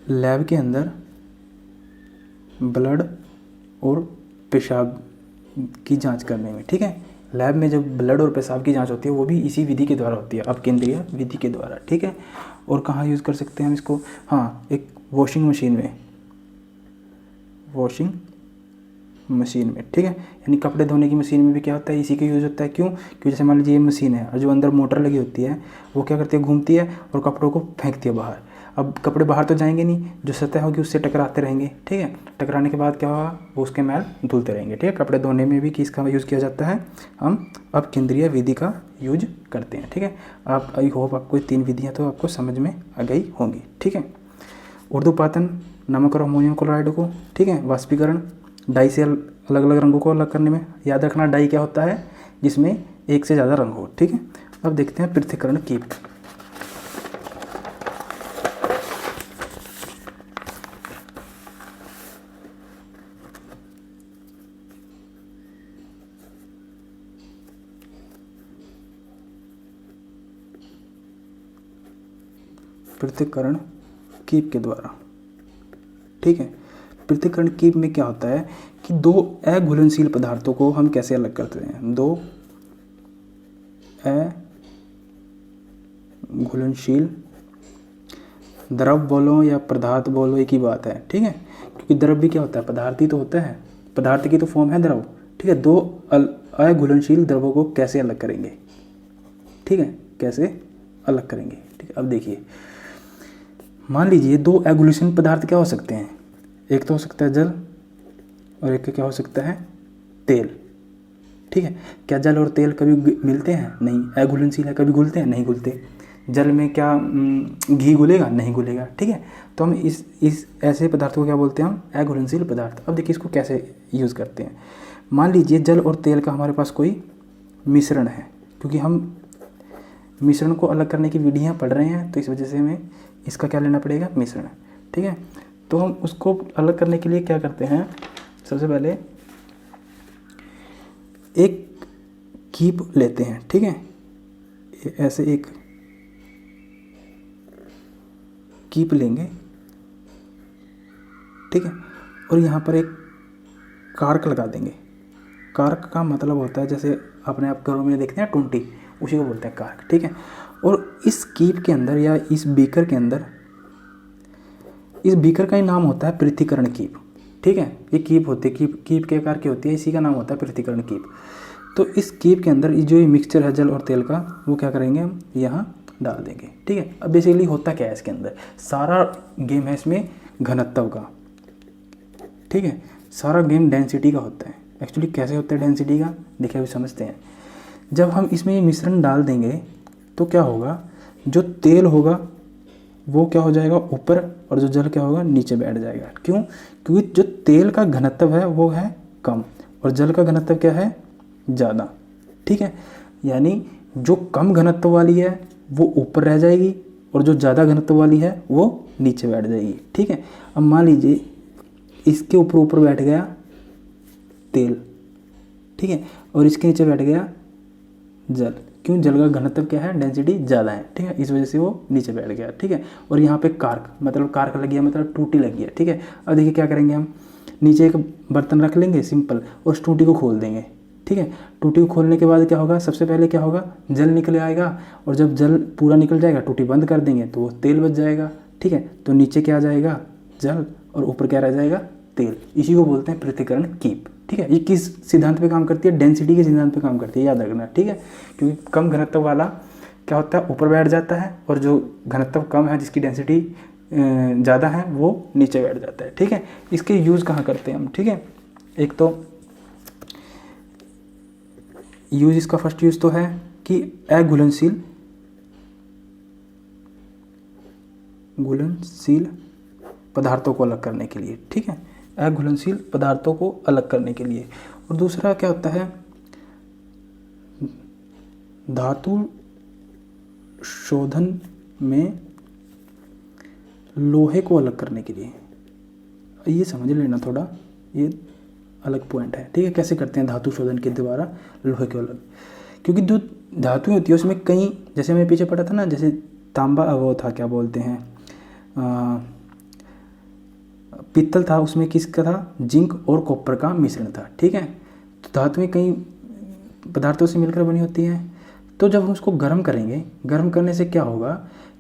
लैब के अंदर ब्लड और पेशाब की जांच करने में, ठीक है। लैब में जब ब्लड और पेशाब की जांच होती है वो भी इसी विधि के द्वारा होती है, अपकेंद्रीय विधि के द्वारा, ठीक है। और कहाँ यूज़ कर सकते हैं हम इसको, हाँ एक वॉशिंग मशीन में, ठीक है। यानी कपड़े धोने की मशीन में भी क्या होता है, इसी का यूज़ होता है। क्यों, क्योंकि जैसे मान लीजिए ये मशीन है और जो अंदर मोटर लगी होती है वो क्या करती है, घूमती है और कपड़ों को फेंकती है बाहर। अब कपड़े बाहर तो जाएंगे नहीं, जो सतह होगी उससे टकराते रहेंगे, ठीक है। टकराने के बाद क्या होगा, वो उसके मैल धुलते रहेंगे, ठीक है। कपड़े धोने में भी किसका यूज़ किया जाता है, हम अपकेंद्रीय विधि का यूज करते हैं, ठीक है। आप आई होप आपको 3 विधियाँ तो आपको समझ में आ गई होंगी, ठीक है। ऊर्ध्वपातन, नमक और अमोनियम क्लोराइड को, ठीक है। वाष्पीकरण, डाई से अलग अलग रंगों को अलग करने में, याद रखना डाई क्या होता है, जिसमें एक से ज़्यादा रंग हो, ठीक है। अब देखते हैं पृथक्करण कीप। पृथक्करण कीप के द्वारा, ठीक है। पृथक्करण कीप में क्या होता है कि दो अघुलनशील पदार्थों को हम कैसे अलग करते हैं। दो अघुलनशील द्रव बोलो या पदार्थ बोलो, एक ही बात है, ठीक है, क्योंकि द्रव भी क्या होता है, पदार्थ ही तो होता है, पदार्थ की तो फॉर्म है द्रव, ठीक है। दो अघुलनशील द्रवों को कैसे अलग करेंगे, ठीक है, कैसे अलग करेंगे, ठीक है। अब देखिए, मान लीजिए दो अघुलनशील पदार्थ क्या हो सकते हैं, एक तो हो सकता है जल और एक क्या हो सकता है, तेल, ठीक है। क्या जल और तेल कभी मिलते हैं, नहीं, अघुलनशील है, कभी घुलते हैं, नहीं घुलते। जल में क्या घी घुलेगा, नहीं घुलेगा, ठीक है। तो हम इस ऐसे पदार्थों को क्या बोलते हैं, हम अघुलनशील पदार्थ। अब देखिए इसको कैसे यूज़ करते हैं। मान लीजिए जल और तेल का हमारे पास कोई मिश्रण है, क्योंकि हम मिश्रण को अलग करने की विधियाँ पढ़ रहे हैं, तो इस वजह से हमें इसका क्या लेना पड़ेगा, मिश्रण, ठीक है। तो हम उसको अलग करने के लिए क्या करते हैं, सबसे पहले एक कीप लेते हैं, ठीक है, ऐसे एक कीप लेंगे, ठीक है, और यहाँ पर एक कार्क लगा देंगे। कार्क का मतलब होता है, जैसे अपने आप घरों में देखते हैं टूंटी, उसी को बोलते हैं कार्क, ठीक है। और इस कीप के अंदर या इस बीकर के अंदर, इस बीकर का ही नाम होता है पृथक्करण कीप, ठीक है। ये कीप होती है, कीप के आकार की होती है, इसी का नाम होता है पृथक्करण कीप। तो इस कीप के अंदर जो ये मिक्सचर है जल और तेल का, वो क्या करेंगे, हम यहाँ डाल देंगे, ठीक है। अब बेसिकली होता क्या है इसके अंदर, सारा गेम है इसमें घनत्व का, ठीक है, सारा गेम डेंसिटी का होता है। एक्चुअली कैसे होता है डेंसिटी का, देखिए अभी समझते हैं। जब हम इसमें ये मिश्रण डाल देंगे तो क्या होगा, जो तेल होगा वो क्या हो जाएगा, ऊपर, और जो जल क्या होगा, नीचे बैठ जाएगा। क्यों, क्योंकि जो तेल का घनत्व है वो है कम और जल का घनत्व क्या है, ज़्यादा, ठीक है। यानी जो कम घनत्व वाली है वो ऊपर रह जाएगी और जो ज़्यादा घनत्व वाली है वो नीचे बैठ जाएगी, ठीक है। अब मान लीजिए इसके ऊपर बैठ गया तेल, ठीक है, और इसके नीचे बैठ गया जल। क्यों, जल का घनत्व क्या है, डेंसिटी ज़्यादा है, ठीक है, इस वजह से वो नीचे बैठ गया, ठीक है। और यहाँ पे कार्क, मतलब कार्क लग गया, मतलब टूटी लगी है, ठीक है। अब देखिए क्या करेंगे, हम नीचे एक बर्तन रख लेंगे सिंपल, और उस टूटी को खोल देंगे, ठीक है। टूटी को खोलने के बाद क्या होगा, सबसे पहले क्या होगा, जल निकल आएगा, और जब जल पूरा निकल जाएगा, टूटी बंद कर देंगे तो वो तेल बच जाएगा, ठीक है। तो नीचे क्या आ जाएगा, जल, और ऊपर क्या रह जाएगा, तेल। इसी को बोलते हैं पृथक्करण कीप, ठीक है। ये किस सिद्धांत पे काम करती है, डेंसिटी के सिद्धांत पे काम करती है, याद रखना, ठीक है। क्योंकि कम घनत्व वाला क्या होता है, ऊपर बैठ जाता है, और जो घनत्व कम है, जिसकी डेंसिटी ज़्यादा है, वो नीचे बैठ जाता है, ठीक है। इसके यूज़ कहाँ करते हैं हम, ठीक है। एक तो यूज़, इसका फर्स्ट यूज़ तो है कि अघुलनशील पदार्थों को अलग करने के लिए, ठीक है, अघुलनशील पदार्थों को अलग करने के लिए। और दूसरा क्या होता है, धातु शोधन में लोहे को अलग करने के लिए। ये समझ लेना थोड़ा, ये अलग पॉइंट है, ठीक है। कैसे करते हैं धातु शोधन के द्वारा लोहे को अलग, क्योंकि जो धातु होती है उसमें कई, जैसे मैं पीछे पढ़ा था ना, जैसे तांबा, वो था क्या बोलते हैं, पित्तल था, उसमें किसका था, जिंक और कॉपर का मिश्रण था, ठीक है। तो धातुएं कई पदार्थों से मिलकर बनी होती हैं। तो जब हम उसको गर्म करेंगे, गर्म करने से क्या होगा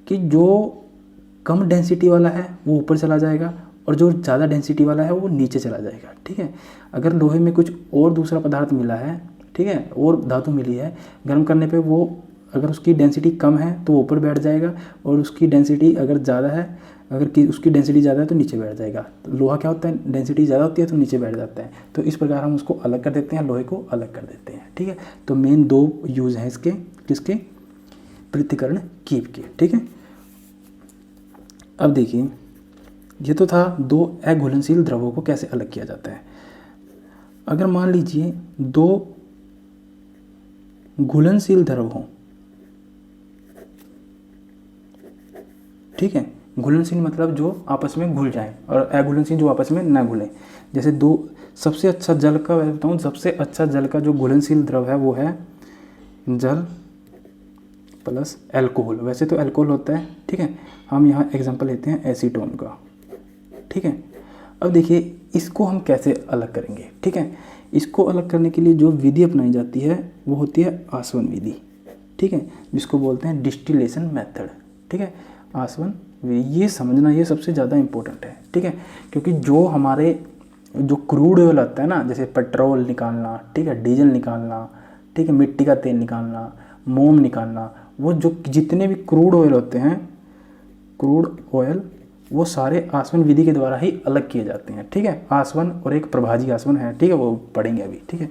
कि जो कम डेंसिटी वाला है वो ऊपर चला जाएगा और जो ज़्यादा डेंसिटी वाला है वो नीचे चला जाएगा, ठीक है। अगर लोहे में कुछ और दूसरा पदार्थ मिला है, ठीक है, और धातु मिली है, गर्म करने पे वो, अगर उसकी डेंसिटी कम है तो ऊपर बैठ जाएगा, और उसकी डेंसिटी अगर ज़्यादा है, अगर उसकी डेंसिटी ज़्यादा है तो नीचे बैठ जाएगा। तो लोहा क्या होता है, डेंसिटी ज़्यादा होती है तो नीचे बैठ जाता है। तो इस प्रकार हम उसको अलग कर देते हैं, लोहे को अलग कर देते हैं, ठीक है। तो मेन दो यूज़ हैं इसके, किसके, पृथक्करण कीप के, ठीक है। अब देखिए, ये तो था दो अघुलनशील द्रवों को कैसे अलग किया जाता है। अगर मान लीजिए दो घुलनशील द्रव हों, ठीक है, घुलनशील मतलब जो आपस में घुल जाए, और अघुलनशील जो आपस में ना घुले। जैसे दो, सबसे अच्छा जल का मैं बताऊँ, सबसे अच्छा जल का जो घुलनशील द्रव है वो है जल प्लस अल्कोहल। वैसे तो अल्कोहल होता है, ठीक है, हम यहाँ एग्जांपल लेते हैं एसीटोन का, ठीक है। अब देखिए इसको हम कैसे अलग करेंगे, ठीक है। इसको अलग करने के लिए जो विधि अपनाई जाती है वो होती है आसवन विधि, ठीक है, जिसको बोलते हैं डिस्टिलेशन मेथड, ठीक है। आसवन विधि, ये समझना ये सबसे ज़्यादा इम्पोर्टेंट है, ठीक है, क्योंकि जो हमारे जो क्रूड ऑयल आता है ना, जैसे पेट्रोल निकालना, ठीक है, डीजल निकालना, ठीक है, मिट्टी का तेल निकालना, मोम निकालना, वो जो जितने भी क्रूड ऑयल होते हैं, क्रूड ऑयल, वो सारे आसवन विधि के द्वारा ही अलग किए जाते हैं, ठीक है। आसवन और एक प्रभाजी आसवन है, ठीक है, वो पढ़ेंगे अभी, ठीक है।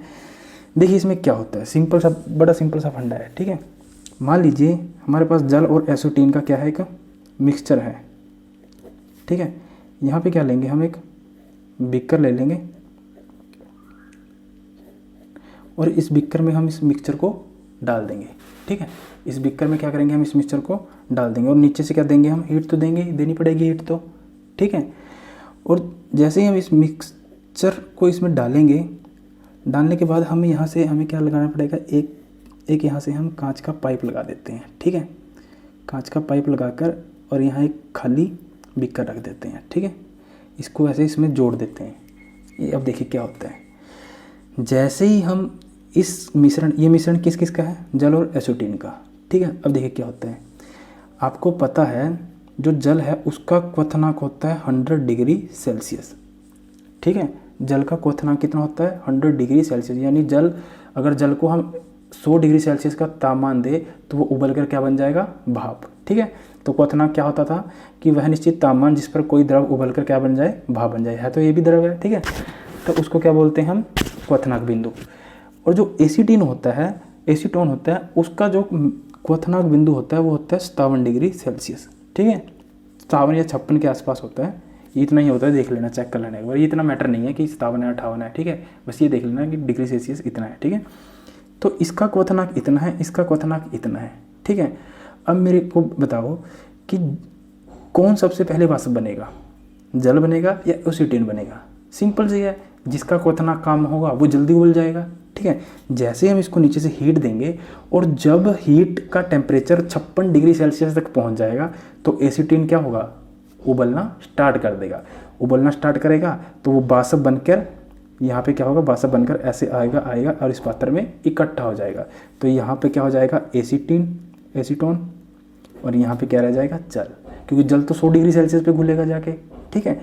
देखिए इसमें क्या होता है, सिंपल सा, बड़ा सिंपल सा फंडा है, ठीक है। मान लीजिए हमारे पास जल और एसीटोन का क्या है, एक मिक्सचर है, ठीक है। यहाँ पे क्या लेंगे हम, एक बीकर ले लेंगे और इस बीकर में हम इस मिक्सचर को डाल देंगे, ठीक है। इस बीकर में क्या करेंगे, हम इस मिक्सचर को डाल देंगे और नीचे से क्या देंगे, हम हीट तो देंगे, देनी पड़ेगी हीट तो, ठीक है। और जैसे ही हम इस मिक्सचर को इसमें डालेंगे, डालने के बाद हमें यहाँ से हमें क्या लगाना पड़ेगा, एक यहाँ से हम कांच का पाइप लगा देते हैं, ठीक है। कांच का पाइप लगाकर और यहाँ एक खाली बीकर रख देते हैं, ठीक है। इसको ऐसे इसमें जोड़ देते हैं। ये अब देखिए क्या होता है, जैसे ही हम इस मिश्रण, ये मिश्रण किस किस का है, जल और एसीटोन का, ठीक है। अब देखिए क्या होता है, आपको पता है जो जल है उसका क्वथनांक होता है 100 डिग्री सेल्सियस, ठीक है। जल का क्वथनांक कितना होता है, 100 डिग्री सेल्सियस, यानी जल, अगर जल को हम 100 डिग्री सेल्सियस का तापमान दे तो वो उबल कर क्या बन जाएगा, भाप, ठीक है। तो क्वथनांक क्या होता था कि वह निश्चित तापमान जिस पर कोई द्रव उबल कर क्या बन जाए, भाप बन जाए, है तो ये भी द्रव है, ठीक है। तो उसको क्या बोलते हैं हम, क्वथनांक बिंदु। और जो एसीटोन होता है उसका जो क्वथनांक बिंदु होता है वो होता है 57 डिग्री सेल्सियस, ठीक है। 57 या 56 के आसपास होता है, ये इतना ही होता है, देख लेना, चेक कर लेना एक बार, ये इतना मैटर नहीं है कि 57 है 58 है, ठीक है, बस ये देख लेना कि डिग्री सेल्सियस इतना है, ठीक है। तो इसका क्वथनांक इतना है, इसका क्वथनांक इतना है, ठीक है। अब मेरे को बताओ कि कौन सबसे पहले वाष्प बनेगा, जल बनेगा या एसीटोन बनेगा। सिंपल सी है, जिसका क्वथनांक कम होगा वो जल्दी उबल जाएगा, ठीक है। जैसे हम इसको नीचे से हीट देंगे और जब हीट का टेम्परेचर 56 डिग्री सेल्सियस तक पहुंच जाएगा तो एसीटोन क्या होगा, उबलना स्टार्ट कर देगा। उबलना स्टार्ट करेगा तो वो वाष्प बनकर यहाँ पे क्या होगा, वाष्प बनकर ऐसे आएगा और इस पात्र में इकट्ठा हो जाएगा। तो यहाँ पे क्या हो जाएगा, एसीटोन, और यहाँ पे क्या रह जाएगा, जल, क्योंकि जल तो 100 डिग्री सेल्सियस पे घुलेगा जाके, ठीक है।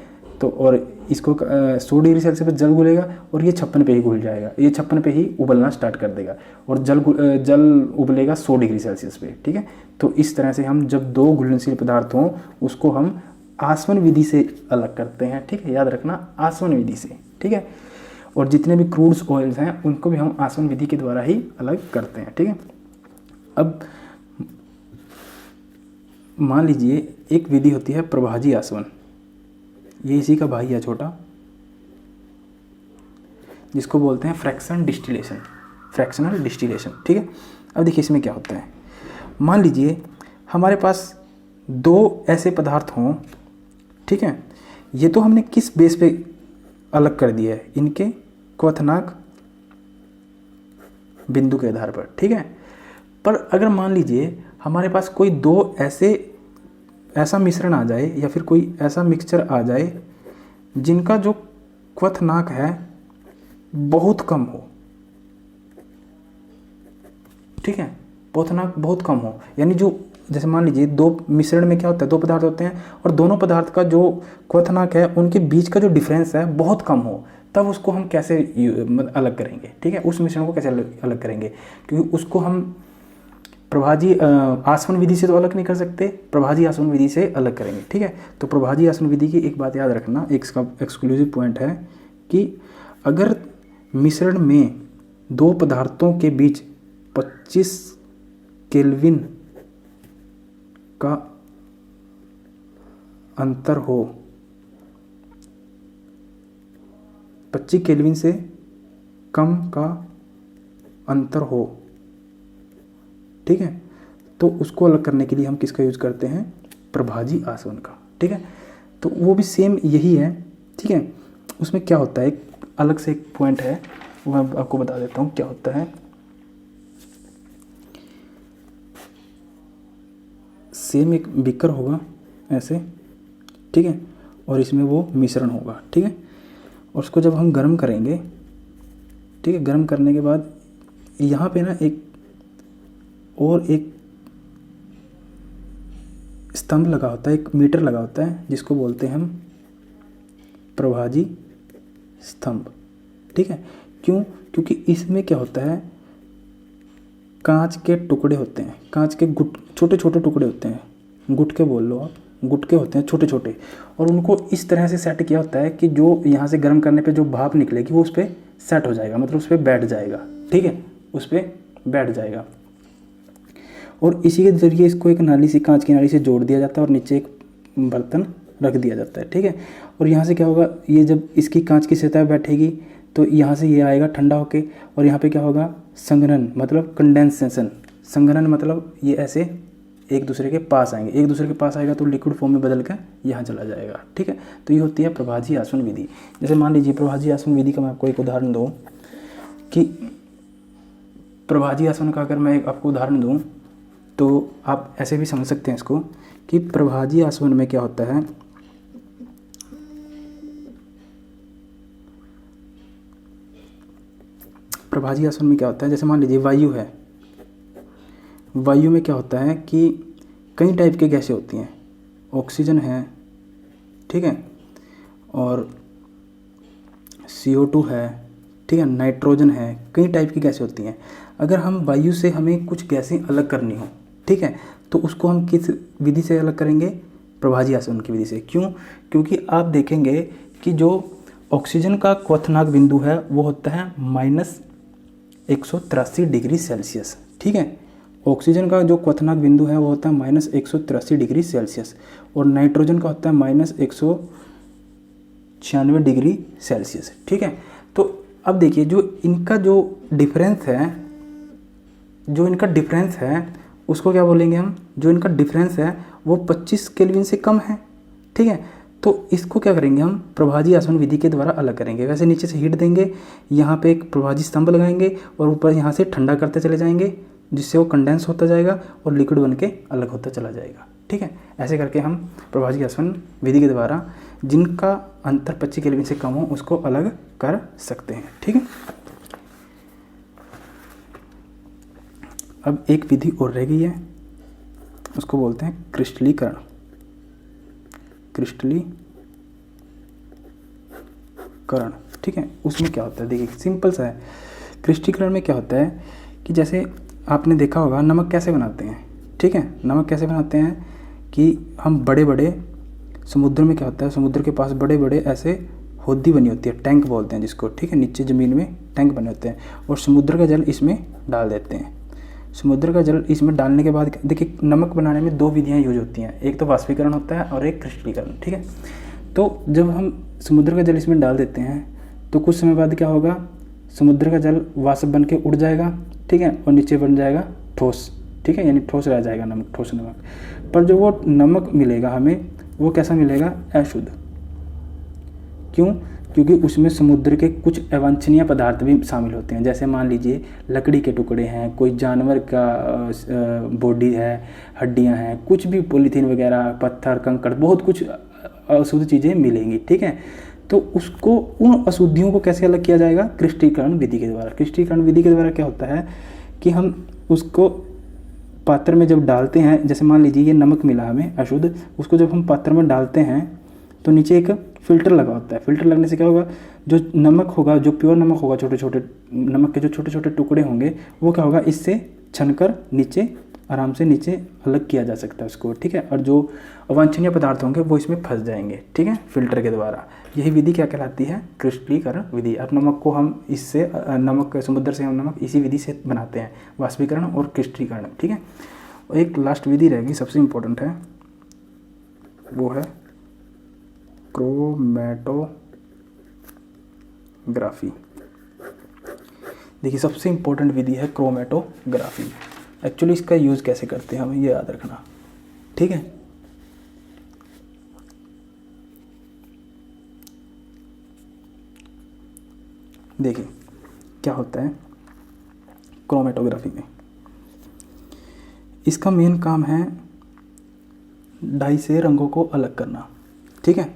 तो और इसको 100 डिग्री सेल्सियस पे जल घुलेगा और ये 56 पे ही घुल जाएगा, ये 56 पे ही उबलना स्टार्ट कर देगा और जल उबलेगा 100 डिग्री सेल्सियस पे, ठीक है। तो इस तरह से हम जब दो घुलनशील पदार्थ हों उसको हम आसवन विधि से अलग करते हैं, ठीक है, याद रखना, आसवन विधि से, ठीक है। और जितने भी क्रूड्स ऑयल्स हैं उनको भी हम आसवन विधि के द्वारा ही अलग करते हैं, ठीक है। अब मान लीजिए एक विधि होती है प्रभाजी आसवन, ये इसी का भाई है छोटा, जिसको बोलते हैं फ्रैक्शनल डिस्टिलेशन, ठीक है। अब देखिए इसमें क्या होता है, मान लीजिए हमारे पास दो ऐसे पदार्थ हों, ठीक है। ये तो हमने किस बेस पे अलग कर दिया है, इनके क्वथनांक बिंदु के आधार पर, ठीक है। पर अगर मान लीजिए हमारे पास कोई दो ऐसा मिश्रण आ जाए या फिर कोई ऐसा मिक्सचर आ जाए जिनका जो क्वथनांक है बहुत कम हो, ठीक है, क्वथनांक बहुत कम हो, यानी जो, जैसे मान लीजिए दो मिश्रण में क्या होता है, दो पदार्थ होते हैं और दोनों पदार्थ का जो क्वथनांक है उनके बीच का जो डिफरेंस है बहुत कम हो, तब उसको हम कैसे अलग करेंगे, ठीक है, उस मिश्रण को कैसे अलग करेंगे, क्योंकि उसको हम प्रभाजी आसवन विधि से तो अलग नहीं कर सकते, प्रभाजी आसवन विधि से अलग करेंगे, ठीक है। तो प्रभाजी आसवन विधि की एक बात याद रखना, एक इसका एक्सक्लूसिव पॉइंट है कि अगर मिश्रण में दो पदार्थों के बीच 25 केल्विन का अंतर हो, 25 केल्विन से कम का अंतर हो, ठीक है, तो उसको अलग करने के लिए हम किसका यूज करते हैं, प्रभाजी आसवन का, ठीक है। तो वो भी सेम यही है, ठीक है। उसमें क्या होता है, एक अलग से एक पॉइंट है वो मैं आपको बता देता हूँ क्या होता है। सेम एक बीकर होगा ऐसे, ठीक है, और इसमें वो मिश्रण होगा, ठीक है। और उसको जब हम गर्म करेंगे, ठीक है, गर्म करने के बाद यहाँ पे ना एक स्तंभ लगा होता है, एक मीटर लगा होता है, जिसको बोलते हैं हम प्रभाजी स्तंभ, ठीक है। क्यों? क्योंकि इसमें क्या होता है, कांच के टुकड़े होते हैं, कांच के छोटे छोटे टुकड़े होते हैं, गुटके बोल लो आप, गुटके होते हैं छोटे छोटे, और उनको इस तरह से सेट किया होता है कि जो यहाँ से गर्म करने पे जो भाप निकलेगी वो उस पर सेट हो जाएगा, मतलब उस पर बैठ जाएगा, ठीक है, उस पर बैठ जाएगा। और इसी के ज़रिए इसको एक नाली से, कांच की नाली से जोड़ दिया जाता है और नीचे एक बर्तन रख दिया जाता है, ठीक है। और यहाँ से क्या होगा, ये जब इसकी कांच की सतह बैठेगी तो यहाँ से ये आएगा ठंडा होके, और यहाँ पे क्या होगा, संघनन मतलब कंडेंसेशन। संघनन मतलब ये ऐसे एक दूसरे के पास आएंगे, एक दूसरे के पास आएगा तो लिक्विड फॉर्म में बदल कर यहाँ चला जाएगा, ठीक है। तो ये होती है प्रभाजी आसवन विधि। जैसे मान लीजिए प्रभाजी आसवन विधि का मैं आपको एक उदाहरण दूँ कि प्रभाजी आसवन का अगर मैं आपको उदाहरण दूँ तो आप ऐसे भी समझ सकते हैं इसको कि प्रभाजी आसवन में क्या होता है, प्रभाजी आसवन में क्या होता है, जैसे मान लीजिए वायु है, वायु में क्या होता है कि कई टाइप की गैसें होती हैं, ऑक्सीजन है, ठीक है, और CO2 है, ठीक है, नाइट्रोजन है, कई टाइप की गैसें होती हैं। अगर हम वायु से हमें कुछ गैसें अलग करनी हो, ठीक है, तो उसको हम किस विधि से अलग करेंगे, प्रभाजी आसवन की विधि से। क्यों? क्योंकि आप देखेंगे कि जो ऑक्सीजन का क्वथनांक बिंदु है वो होता है -183 डिग्री सेल्सियस, ठीक है। ऑक्सीजन का जो क्वथनांक बिंदु है वो होता है -183 डिग्री सेल्सियस, और नाइट्रोजन का होता है -196 डिग्री सेल्सियस, ठीक है। तो अब देखिए जो इनका डिफरेंस है उसको क्या बोलेंगे हम, जो इनका डिफरेंस है वो 25 केल्विन से कम है, ठीक है। तो इसको क्या करेंगे हम, प्रभाजी आसवन विधि के द्वारा अलग करेंगे। वैसे नीचे से हीट देंगे, यहाँ पे एक प्रभाजी स्तंभ लगाएंगे और ऊपर यहाँ से ठंडा करते चले जाएंगे, जिससे वो कंडेंस होता जाएगा और लिक्विड बन के अलग होता चला जाएगा, ठीक है। ऐसे करके हम प्रभाजी आसवन विधि के द्वारा जिनका अंतर 25 केल्विन से कम हो उसको अलग कर सकते हैं, ठीक है। अब एक विधि और रह गई है, उसको बोलते हैं क्रिस्टलीकरण। क्रिस्टलीकरण, ठीक है। उसमें क्या होता है, देखिए सिंपल सा है। क्रिस्टलीकरण में क्या होता है कि जैसे आपने देखा होगा नमक कैसे बनाते हैं, ठीक है। नमक कैसे बनाते हैं कि हम बड़े बड़े समुद्र में क्या होता है, समुद्र के पास बड़े बड़े ऐसे होदी बनी होती है, टैंक बोलते हैं जिसको, ठीक है। नीचे ज़मीन में टैंक बने होते हैं और समुद्र का जल इसमें डाल देते हैं। समुद्र का जल इसमें डालने के बाद देखिए नमक बनाने में 2 विधियाँ यूज होती हैं, एक तो वाष्पीकरण होता है और एक क्रिस्टलीकरण, ठीक है। तो जब हम समुद्र का जल इसमें डाल देते हैं तो कुछ समय बाद क्या होगा, समुद्र का जल वाष्प बन के उड़ जाएगा, ठीक है, और नीचे बन जाएगा ठोस, ठीक है, यानी ठोस रह जाएगा नमक, ठोस नमक। पर जो वो नमक मिलेगा हमें वो कैसा मिलेगा, अशुद्ध। क्यों? क्योंकि उसमें समुद्र के कुछ अवांछनीय पदार्थ भी शामिल होते हैं। जैसे मान लीजिए लकड़ी के टुकड़े हैं, कोई जानवर का बॉडी है, हड्डियां हैं, कुछ भी पॉलीथीन वगैरह, पत्थर, कंकड़, बहुत कुछ अशुद्ध चीज़ें मिलेंगी, ठीक है। तो उसको, उन अशुद्धियों को कैसे अलग किया जाएगा, क्रिस्टलीकरण विधि के द्वारा। क्रिस्टलीकरण विधि के द्वारा क्या होता है कि हम उसको पात्र में जब डालते हैं, जैसे मान लीजिए ये नमक मिला हमें अशुद्ध, उसको जब हम पात्र में डालते हैं तो नीचे एक फ़िल्टर लगा होता है। फ़िल्टर लगने से क्या होगा, जो नमक होगा, जो प्योर नमक होगा, छोटे छोटे नमक के जो छोटे छोटे टुकड़े होंगे वो क्या होगा, इससे छनकर नीचे आराम से नीचे अलग किया जा सकता है उसको, ठीक है। और जो अवांछनीय पदार्थ होंगे वो इसमें फंस जाएंगे, ठीक है, फिल्टर के द्वारा। यही विधि क्या कहलाती है, क्रिस्टलीकरण विधि। और नमक को हम इससे, नमक समुद्र से हम नमक इसी विधि से बनाते हैं, वाष्पीकरण और क्रिस्टलीकरण, ठीक है। और एक लास्ट विधि रहेगी, सबसे इम्पोर्टेंट है, वो है क्रोमैटोग्राफी। देखिए सबसे इम्पोर्टेंट विधि है क्रोमैटोग्राफी। एक्चुअली इसका यूज़ कैसे करते हैं हमें ये याद रखना, ठीक है। देखिए क्या होता है क्रोमैटोग्राफी में, इसका मेन काम है डाई से रंगों को अलग करना, ठीक है।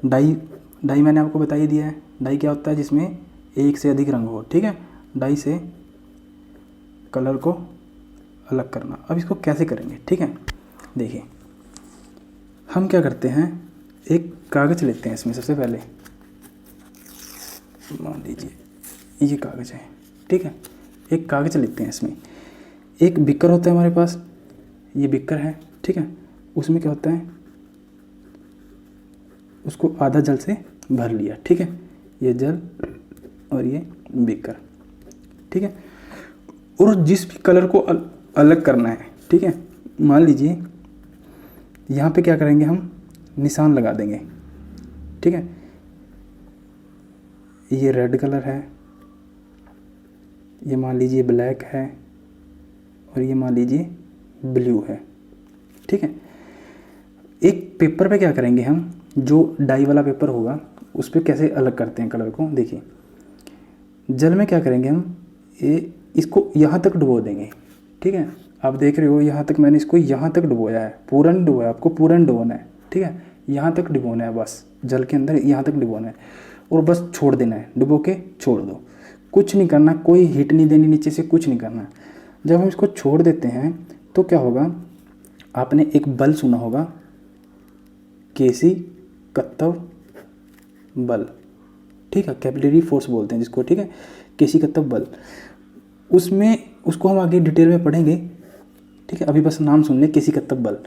डाई मैंने आपको बता ही दिया है। डाई क्या होता है? जिसमें एक से अधिक रंग हो, ठीक है। डाई से कलर को अलग करना। अब इसको कैसे करेंगे, ठीक है। देखिए हम क्या करते हैं, एक कागज़ लेते हैं। इसमें सबसे पहले मान लीजिए ये कागज़ है, ठीक है। एक कागज़ लेते हैं, इसमें एक बिकर होता है हमारे पास, ये बिकर है, ठीक है। उसमें क्या होता है, उसको आधा जल से भर लिया, ठीक है। ये जल और ये बिकर, ठीक है। और जिस भी कलर को अलग करना है, ठीक है। मान लीजिए यहाँ पे क्या करेंगे, हम निशान लगा देंगे, ठीक है। ये रेड कलर है, ये मान लीजिए ब्लैक है, और ये मान लीजिए ब्लू है, ठीक है। एक पेपर पे क्या करेंगे हम, जो डाई वाला पेपर होगा उस पर कैसे अलग करते हैं कलर को, देखिए। जल में क्या करेंगे हम, इसको यहाँ तक डुबो देंगे, ठीक है। आप देख रहे हो यहाँ तक मैंने इसको यहाँ तक डुबोया है, पूरा नहीं डुबोया, आपको पूरा नहीं डुबोना है, ठीक है। यहाँ तक डुबोना है, बस जल के अंदर यहाँ तक डुबोना है, और बस छोड़ देना है, डुबो के छोड़ दो। कुछ नहीं करना, कोई हीट नहीं देनी नीचे से, कुछ नहीं करना। जब हम इसको छोड़ देते हैं तो क्या होगा, आपने एक बल सुना होगा, केसी कत्तव बल, ठीक है। कैपिलरी फोर्स बोलते हैं जिसको, ठीक है। केसी कत्तव बल, उसमें उसको हम आगे डिटेल में पढ़ेंगे, ठीक है। अभी बस नाम सुन लें, केसी कत्तव बल।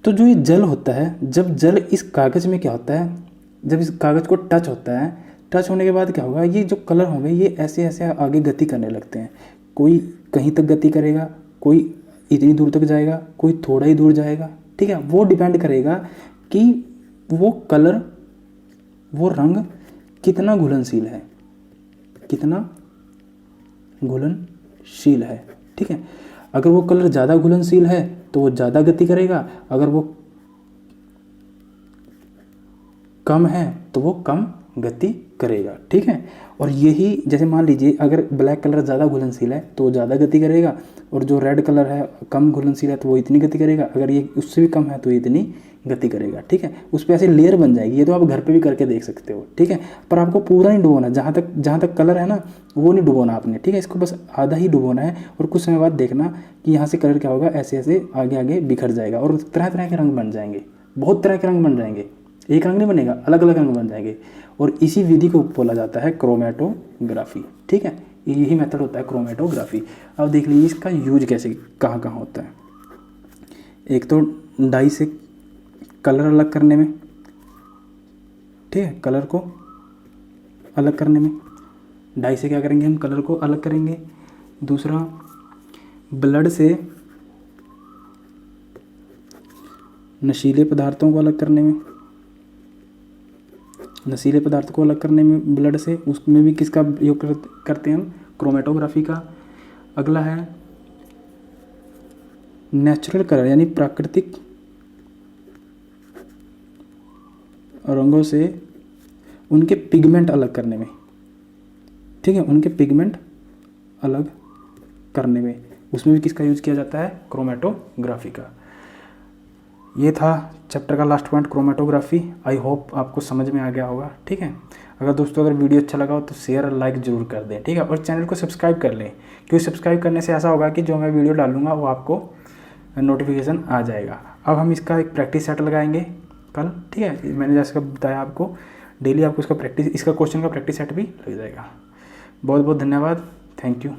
तो जो ये जल होता है, जब जल इस कागज़ में क्या होता है, जब इस कागज़ को टच होता है, टच होने के बाद क्या होगा, ये जो कलर होंगे ये ऐसे ऐसे आगे गति करने लगते हैं। कोई कहीं तक गति करेगा, कोई इतनी दूर तक जाएगा, कोई थोड़ा ही दूर जाएगा, ठीक है। वो डिपेंड करेगा कि वो कलर, वो रंग कितना घुलनशील है, कितना घुलनशील है, ठीक है। अगर वो कलर ज़्यादा घुलनशील है तो वो ज़्यादा गति करेगा, अगर वो कम है तो वो कम गति करेगा, ठीक है। और यही जैसे मान लीजिए अगर ब्लैक कलर ज़्यादा घुलनशील है तो वो ज़्यादा गति करेगा, और जो रेड कलर है कम घुलनशील है तो वो इतनी गति करेगा, अगर ये उससे भी कम है तो इतनी गति करेगा, ठीक है। उस पर ऐसे लेयर बन जाएगी। ये तो आप घर पे भी करके देख सकते हो, ठीक है। पर आपको पूरा नहीं डुबोना, जहाँ तक कलर है ना वो नहीं डुबोना आपने, ठीक है। इसको बस आधा ही डुबोना है, और कुछ समय बाद देखना कि यहाँ से कलर क्या होगा, ऐसे ऐसे आगे आगे बिखर जाएगा, और तरह तरह के रंग बन जाएंगे, बहुत तरह के रंग बन जाएंगे। एक रंग नहीं बनेगा, अलग अलग रंग बन जाएंगे। और इसी विधि को बोला जाता है क्रोमेटोग्राफी, ठीक है। यही मेथड होता है क्रोमेटोग्राफी। अब देख लीजिए इसका यूज कैसे कहाँ कहाँ होता है। एक तो डाई से कलर अलग करने में, ठीक है, कलर को अलग करने में डाई से क्या करेंगे हम, कलर को अलग करेंगे। दूसरा ब्लड से नशीले पदार्थों को अलग करने में, नशीले पदार्थ को अलग करने में ब्लड से, उसमें भी किसका उपयोग करते हैं हम, क्रोमेटोग्राफी का। अगला है नेचुरल कलर, यानी प्राकृतिक रंगों से उनके पिगमेंट अलग करने में, ठीक है, उनके पिगमेंट अलग करने में, उसमें भी किसका यूज किया जाता है, क्रोमेटोग्राफी का। ये था चैप्टर का last point, chromatography. I hope आपको समझ में आ गया होगा, ठीक है। अगर दोस्तों अगर वीडियो अच्छा लगा हो तो शेयर और लाइक ज़रूर कर दें, ठीक है। और चैनल को सब्सक्राइब कर लें, क्योंकि सब्सक्राइब करने से ऐसा होगा कि जो मैं वीडियो डालूंगा वो आपको नोटिफिकेशन आ जाएगा। अब हम इसका एक प्रैक्टिस सेट लगाएंगे कल, ठीक है। मैंने जैसे बताया आपको, डेली आपको इसका क्वेश्चन का प्रैक्टिस सेट भी लग जाएगा। बहुत बहुत धन्यवाद, थैंक यू।